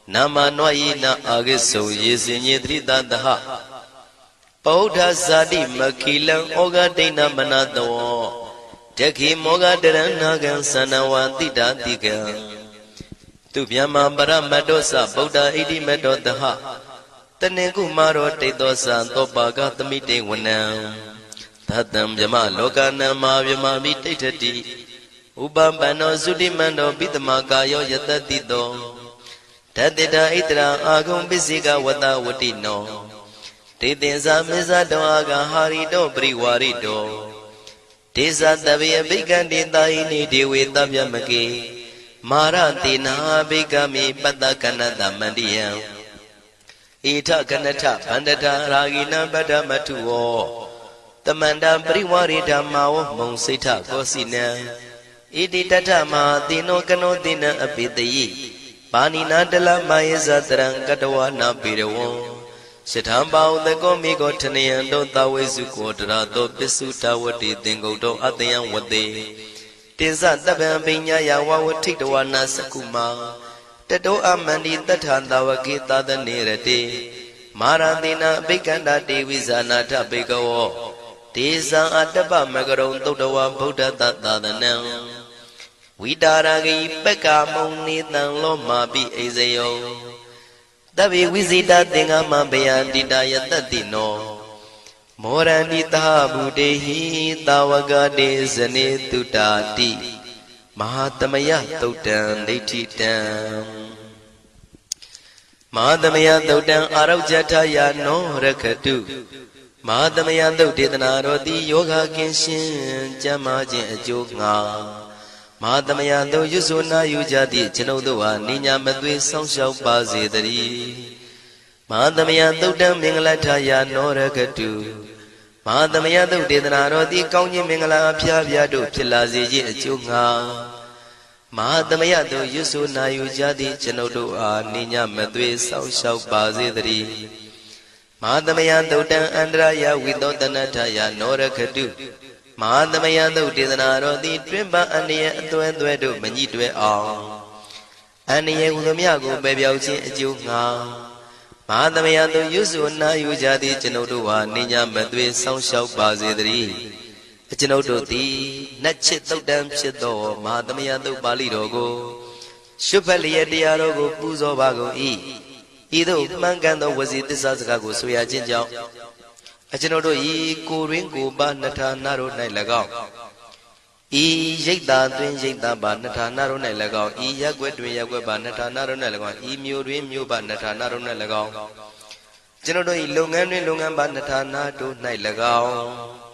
Nama noyina agiso yesinyi daha Paudha sadi makilang oga dina manatawo Jaki moga deranagan sanawati datika Tupyama paramadosa Paudha idi medodaha Taneku maro tetosa topaga tamite wana Tatam yama lokana ma vyama vitati Ubambano sudimando bitamakayo yatatito Tatita itra agum bisika wata watino Titinsa misa doaga harido priwarido Tisa tabiya bigandi taini dewe tabyamaki Maratina bigami patakanata mandiya Ita kanata pandata ragina badamatuo Tamanda priwarida mao monsita kosina Iti tatama tino kano tina apitayi Panina dala mayesa terang katawa na pirawo Sithambao thako miko thanayando tawesu kodarato pisu tawati tingoto atayam wate Tinsa taban pinyaya wawatiktawa na sakuma Tato amandi tathandawaki tadanirate Maratina bikanda devizana tapikawo Tisa atapa magarong totawa buddha tatadanam Vidaragi pekamoni tanglo mabi ezeyo Tabi visita tingama bayandita yatatino Morandita budehi tawagade zane tutati Mahatamaya tautan detitam Mahatamaya tautan araujataya no rakatu Mahatamaya tautitana roti yoga kinshin jamajin ajoga Mahatamaya do yusuna yujati chinoduwa ninya madwe songshau pazedari Mahatamaya tautan mingalataya no rakatu Mahatamaya do dedana roti kaunyi mingala apya apya do pilazi ajoga မဟာသမယတို့ရွတ်ဆိုနာယူကြသည့်ကျွန်ုပ်တို့အားနိညာမသွေစောင့်ရှောက်ပါစေတည်းမဟာသမယသုတ်တံအန္တရာယဝိသောတနထယနောရခတုမဟာသမယသုတ်ဒေသနာတော်သည်တွင်ပအန္တရာအသွဲသွဲတို့မညှိတွဲအောင်အန္တရာဟူသမျှကိုပယ်ပြောက်ခြင်းအကျိုးငှာမဟာသမယတို့ရွတ်ဆိုနာယူကြသည့်ကျွန်ုပ်တို့အားနိညာမသွေစောင့်ရှောက်ပါစေတည်းကျွန်ုပ်တို့သည်နတ်ချစ်သုတ်တံဖြစ်သောမဟာသမယသုတ်ပါဠိတော်ကိုရှုဖတ်လျက်တရားတော်ကိုပူဇော်ပါကုန်၏ဤသို့မှန်ကန်သောဝစီသစ္စာစကားကိုဆိုရခြင်းကြောင့်ကျွန်ုပ်တို့ဤကိုရင်းကိုပါနှထာနာတို့၌၎င်းဤရိတ်တာတွင်ရိတ်တာပါနှထာနာတို့၌၎င်းဤရက်ွက်တွင်ရက်ွက်ပါနှထာနာတို့၌၎င်းဤမြို့တွင်မြို့ပါနှထာနာတို့၌၎င်းကျွန်ုပ်တို့ဤလုပ်ငန်းတွင်လုပ်ငန်းပါနှထာနာတို့၌၎င်း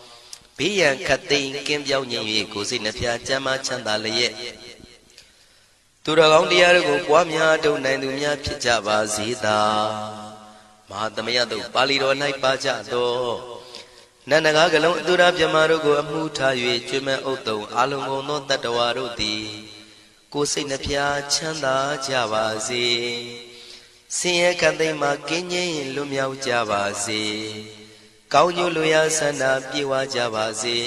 ဘေးရန်ခတ်သိမ်းကင်းပြောင်းခြင်း၍ကိုယ်စိတ်နှဖျားချမ်းသာချမ်းသာလျက်သူတော်ကောင်းတရားတို့ကိုပွားများထုတ်နိုင်သူများဖြစ်ကြပါစေသာမဟာသမယတို့ပါဠိတော်၌ပါကြသောနန္ဒကားကလုံးအတူရပြမတို့ကိုအမှုထား၍ကျွမ်းမဲ့ဥတုံအာလုံကုန်သောတတ္တဝါတို့သည်ကိုယ်စိတ်နှဖျားချမ်းသာကြပါစေဆင်းရဲခတ်သိမ်းမှကင်းငြိမ်းလွတ်မြောက်ကြပါစေကောင်းကျိုးလူရဆန္ဒပြေဝကြပါစေ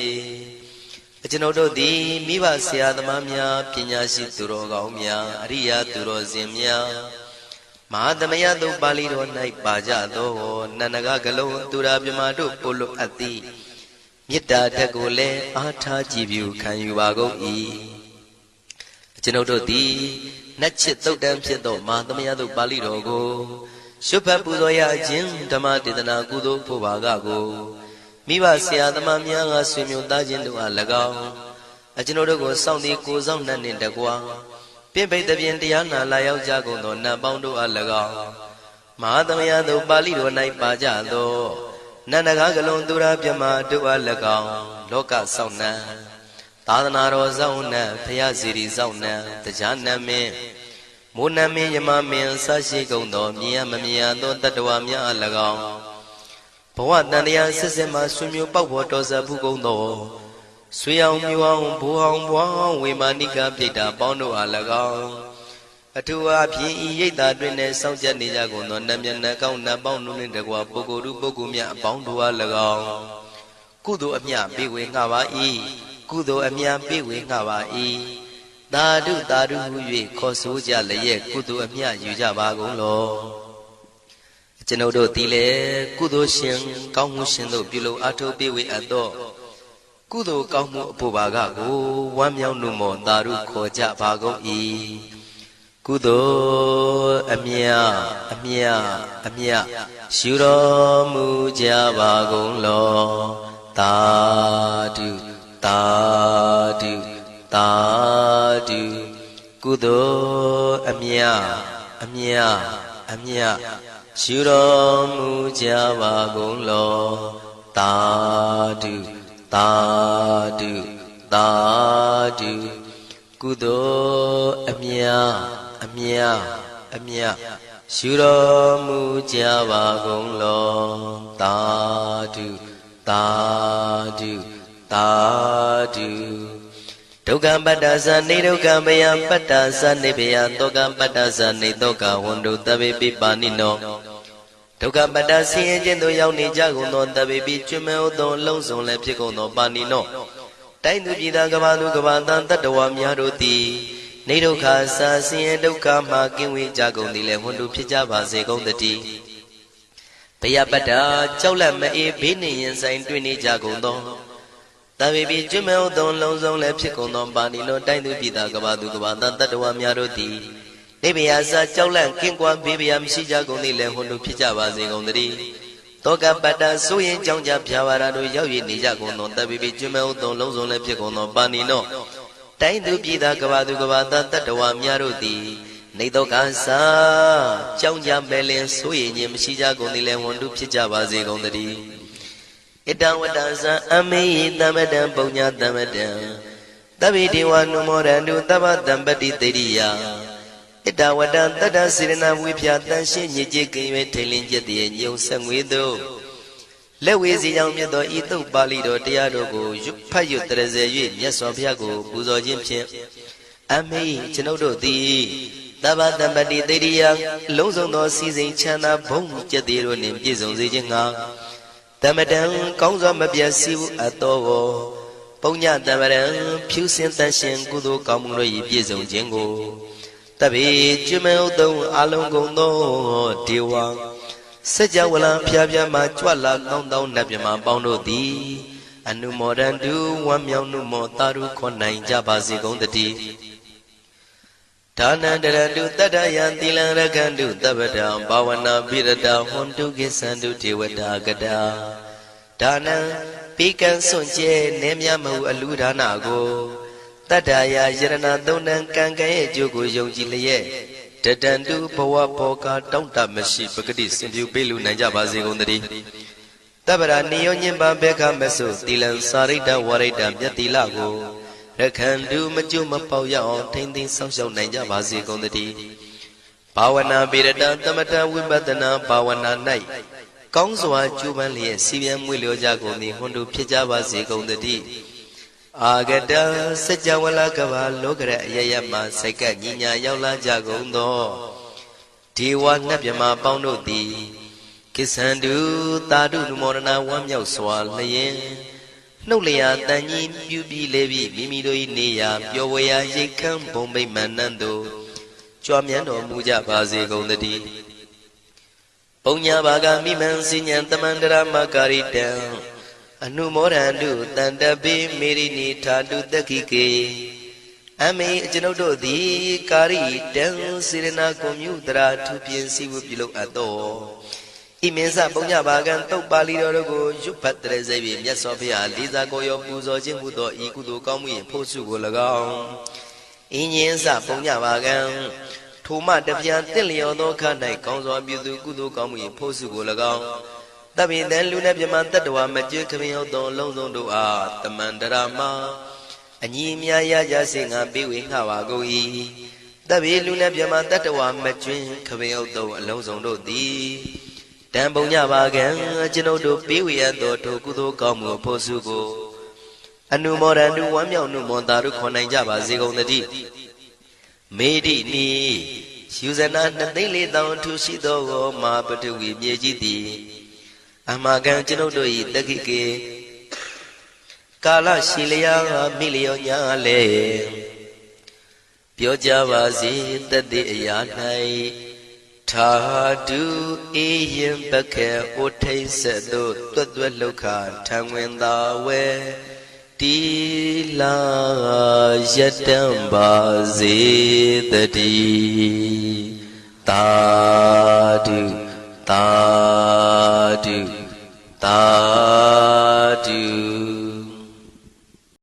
ကျွန်ုပ်တို့သည်မိဘဆရာသမားများပညာရှိသူတော်ကောင်းများအရိယာသူတော်စင်များမဟာသမယတို့ပါဠိတော်၌ပါကြသောနန္ဒကကလုံးသူရာပြမတို့ပို့လို့အပ်သည်မေတ္တာဓာတ်ကိုလည်းအားထားကြည်ပြုခံယူပါကုန်၏ကျွန်ုပ်တို့သည်နတ်ချစ်သုတ်တံဖြစ်သောမဟာသမယတို့ပါဠိတော်ကိုရှုဖတ်ပူဇော်ရခြင်းဓမ္မဒေသနာကုသိုလ်ဖို့ပါကကိုမိဘဆရာသမားများကဆွေမျိုးသားချင်းတို့အား၎င်းကျွန်ုပ်တို့ကိုစောင့်တည်ကိုစောင့်နှံ့နှင့်တကွာပြိပိတ်တပြင်တရားနာလာရောက်ကြကုန်သောနတ်ပေါင်းတို့အား၎င်းမဟာသမယတို့ပါဠိတော်၌ပါကြသောနန္ဒကားကလုံးသူရာပြမတို့အား၎င်းလောကစောင့်နှံသာသနာတော်စောင့်နှံဖရာစီရီစောင့်နှံတရားနတ်မင်းမိုးနမင်းယမမင်းဆရှိကုန်သောမြင်ရမမြင်ရသောတတ္တဝါများအား၎င်းဘဝတန်တရားစစ်စစ်မှဆွေမျိုးပေါက်ဖို့တော်စပ်ဘူးကုန်သောဆွေအောင်မျိုးအောင်ဘိုးအောင်ဘွားအောင်ဝေမာနိကပြိတ္တာပေါင်းတို့အား၎င်းအထူးအားဖြင့်ဤရိတ်တာတွင်နဲ့စောင့်ကြနေကြကုန်သောနတ်မြတ်နတ်ကောင်းနတ်ပေါင်းတို့နှင့်တကွာပုဂ္ဂိုလ်ပုဂ္ဂိုလ်များအပေါင်းတို့အား၎င်းကုသိုလ်အမြပေးဝေငှပါ၏ကုသိုလ်အမြပေးဝေငှပါ၏သာဓုသာဓုဟု၍ခေါ်ဆိုကြလျက်ကုသိုလ်အမြယူကြပါကုန်လောကျွန်ုပ်တို့သည်လည်းကုသိုလ်ရှင်ကောင်းမှုရှင်တို့ပြုလုပ်အားထုတ်ပေးဝေအပ်သောကုသိုလ်ကောင်းမှုအဖို့ပါကကိုဝမ်းမြောက်နှုမောသာဓုခေါ်ကြပါကုန်၏ကုသိုလ်အမြအမြအမြရှုတော်မူကြပါကုန်လောသာဓုသာဓုသာဓုကုသိုလ်အမြအမြအမြရှုတော်မူကြပါကုန်လောသာဓုသာဓုသာဓုကုသိုလ်အမြအမြအမြရှုတော်မူကြပါကုန်လောသာဓုသာဓုသာဓုဒုက္ခပတ္တသနေဒုက္ခမယပတ္တသနေဘယတောကပတ္တသနေတောကဝန္တုတဗေပိပါဏိနောဒုက္ခပတ္တဆင်းရဲခြင်းသို့ရောက်နေကြကုန်သောတဗေပိကျွမ်းမဲ့သောလုံးစုံလည်းဖြစ်ကုန်သောပါဏိနောတိုင်းသူပြည်သားကဘာသူကဘာတန်တတ္တဝါများတို့သည်နေဒုက္ခစာဆင်းရဲဒုက္ခမှကင်းဝေးကြကုန်သည်လည်းဝန္တုဖြစ်ကြပါစေကုန်သတည်းဘယပတ္တကြောက်လန့်မအေးဘေးနှင့်ရင်ဆိုင်တွေ့နေကြကုန်သောတဗေပိကျွမ်းမဲ့သောလုံးစုံလည်းဖြစ်ကုန်သောပါဏိနောတိုင်းသူပြည်သားကဘာသူကဘာတန်တတ္တဝါများတို့သည်နေဘယစာကြောက်လန့်ကင်းကွာဘေးဘယမရှိကြကုန်သည်လည်းဝန္တုဖြစ်ကြပါစေကုန်သတည်းတောကပတ္တဆိုရင်ကြောင့်ကြဖြာပါရာတို့ရောက်ရနေကြကုန်သောတဗေပိကျွမ်းမဲ့သောလုံးစုံလည်းဖြစ်ကုန်သောပါဏိနောတိုင်းသူပြည်သားကဘာသူကဘာတန်တတ္တဝါများတို့သည်နေတောကစာကြောင့်ကြမဲ့လင်ဆိုရင်ခြင်းမရှိကြကုန်သည်လည်းဝန္တုဖြစ်ကြပါစေကုန်သတည်းဣတံဝတ္တသံအမေယတမတံပုညတမတံတဗ္ဗေဒေဝနုမောရန္တုသဗ္ဗတံပတိတေရိယဣတဝတ္တတတ္တစေရနာဝိဖြာတန်ရှင်းညစ်ကြေးကင်၍ထိန်လင်းကျက်တည်းညုံဆက်ငွေတို့လက်ဝေစီကြောင့်မြတ်သောဤသုတ်ပါဠိတော်တရားတော်ကိုဖတ်ရွတ်တရစေ၍မြတ်စွာဘုရားကိုပူဇော်ခြင်းဖြင့် အမေကျွန်ုပ်တို့သည်သဗ္ဗတမ္ပတိတေရိယအလုံးစုံသောစီစဉ်ချမ်းသာဘုံကျက်သေးတို့နှင့်ပြည့်စုံစေခြင်းငှာတမတံကောင်းစွာမပြတ်စီဘူးအပ်တော်ကိုပုညတမရံဖြူစင်တန်ရှင်ကုသိုလ်ကောင်းမှုတို့၏ပြည့်စုံခြင်းကိုတပိကျွမေဥတုံအလုံးကုန်သောဒေဝစัจ java လံဖျားဖျားမှကြွလာကောင်းသောနတ်မြမပေါင်းတို့သည်အနုမောဒန္တုဝမ်းမြောက်နှုမောတာရုခွန်နိုင်ကြပါစေကုန်တည်းဒါနန္တရတုတတ္တယံသီလံရခန္တုတပ္ပတံဘာဝနာပိရတဟွန်တုကိသန္တုဒေဝတာကတာဒါနံပိကံစွန့်ကျဲနေမြမဟုအလူဒါနကိုတတ္တယာယရဏသုံးတန်ကံကံရဲ့အကျိုးကိုယုံကြည်လျက်တတန္တုဘဝဘောကတောင့်တမရှိပဂတိစင်ပြုပေးလူနိုင်ကြပါစေကုန်တည်းတပ္ပရာနိယောညင်ပဘေခမဆုသီလံစာရိတ္တဝရိတ္တမြတ်တိလကိုရခန္တုမကျွမပေါရအောင်ထိမ့်သိမ်းဆောင်ရှောက်နိုင်ကြပါစေကုန်တည်းဘာဝနာပိရတသမထဝိပဿနာဘာဝနာ၌ကောင်းစွာကျူးပန်းလျက်စီပြန်မွေလျောကြကုန်သည်ဟွန်တုဖြစ်ကြပါစေကုန်တည်းအာဂတစัจ java လကဘာလောကရအယယမစိတ်ကညီညာရောက်လာကြကုန်သောဒေဝနတ်မြမပေါင်းတို့သည်ကိသန္တုတာတုနုမောဒနာဝမ်းမြောက်စွာလျင်နှုတ်လျာတန်ကြီးပြုပြီးလေပြီးမိမိတို့၏နေရာပျော်ဝေရာရိတ်ခမ်းဘုံဗိမာန်နှံတို့ကြွမြန်းတော်မူကြပါစေကုန်တည်းပုညဘာဂမိမံစဉ္ဉံတမန္တရမကာရိတံအနုမောဒန္တုတန္တပိမေရိနိထာတုတက္ခိကေအမေကျွန်ုပ်တို့သည်ကာရိတံစေရနာကွန်မြူတရာထူပြင်းစီဝပြုလုပ်အပ်တော်ဣမင်းစပုညဘာကံတုတ်ပါဠိတော်တို့ကိုရွတ်ဖတ်တဲ့စိတ်ဖြင့်မြတ်စွာဘုရားလေးစားကိုရောပူဇော်ခြင်းဟူသောဤကုသိုလ်ကောင်းမှု၏ဖို့စုကို၎င်းဣညင်းစပုညဘာကံထိုမှတပြန်တင့်လျော်သောခါ၌ကောင်းစွာပြုသူကုသိုလ်ကောင်းမှု၏ဖို့စုကို၎င်းတပိတံလူနှင့်ပြမတတ္တဝါမကျွခမင်းဟုတ်သောအလုံးစုံတို့အားတမန္တရာမအညီအမြရကြစေငါပေးဝေငှပါကုန်၏တပိလူနှင့်ပြမတတ္တဝါမကျွခမင်းဟုတ်သောအလုံးစုံတို့သည်တံပုံညပါကံကျွန်ုပ်တို့ပေးဝေရသောထိုကုသိုလ်ကောင်းမှုဖို့စုကိုအနုမောဒန္တုဝမ်းမြောက်နှုမောတာရုခွန်နိုင်ကြပါစေကုန်တည်းမေတိနိယူဇနာ2,400,000ထူရှိသောမာပတဝီမြေကြီးသည်အမကံကျွန်ုပ်တို့၏တက္ခိကေကာလရှိလျာမိလျောညာလေပြောကြပါစေတတိအရာ၌ထာတုအေယံပခေဩထိတ်ဆက်သို့တွတ်တွတ်လောက်ခထံဝင်သာဝဲတီလာယတံပါစေတတိသာဓုသာဓုသာဓု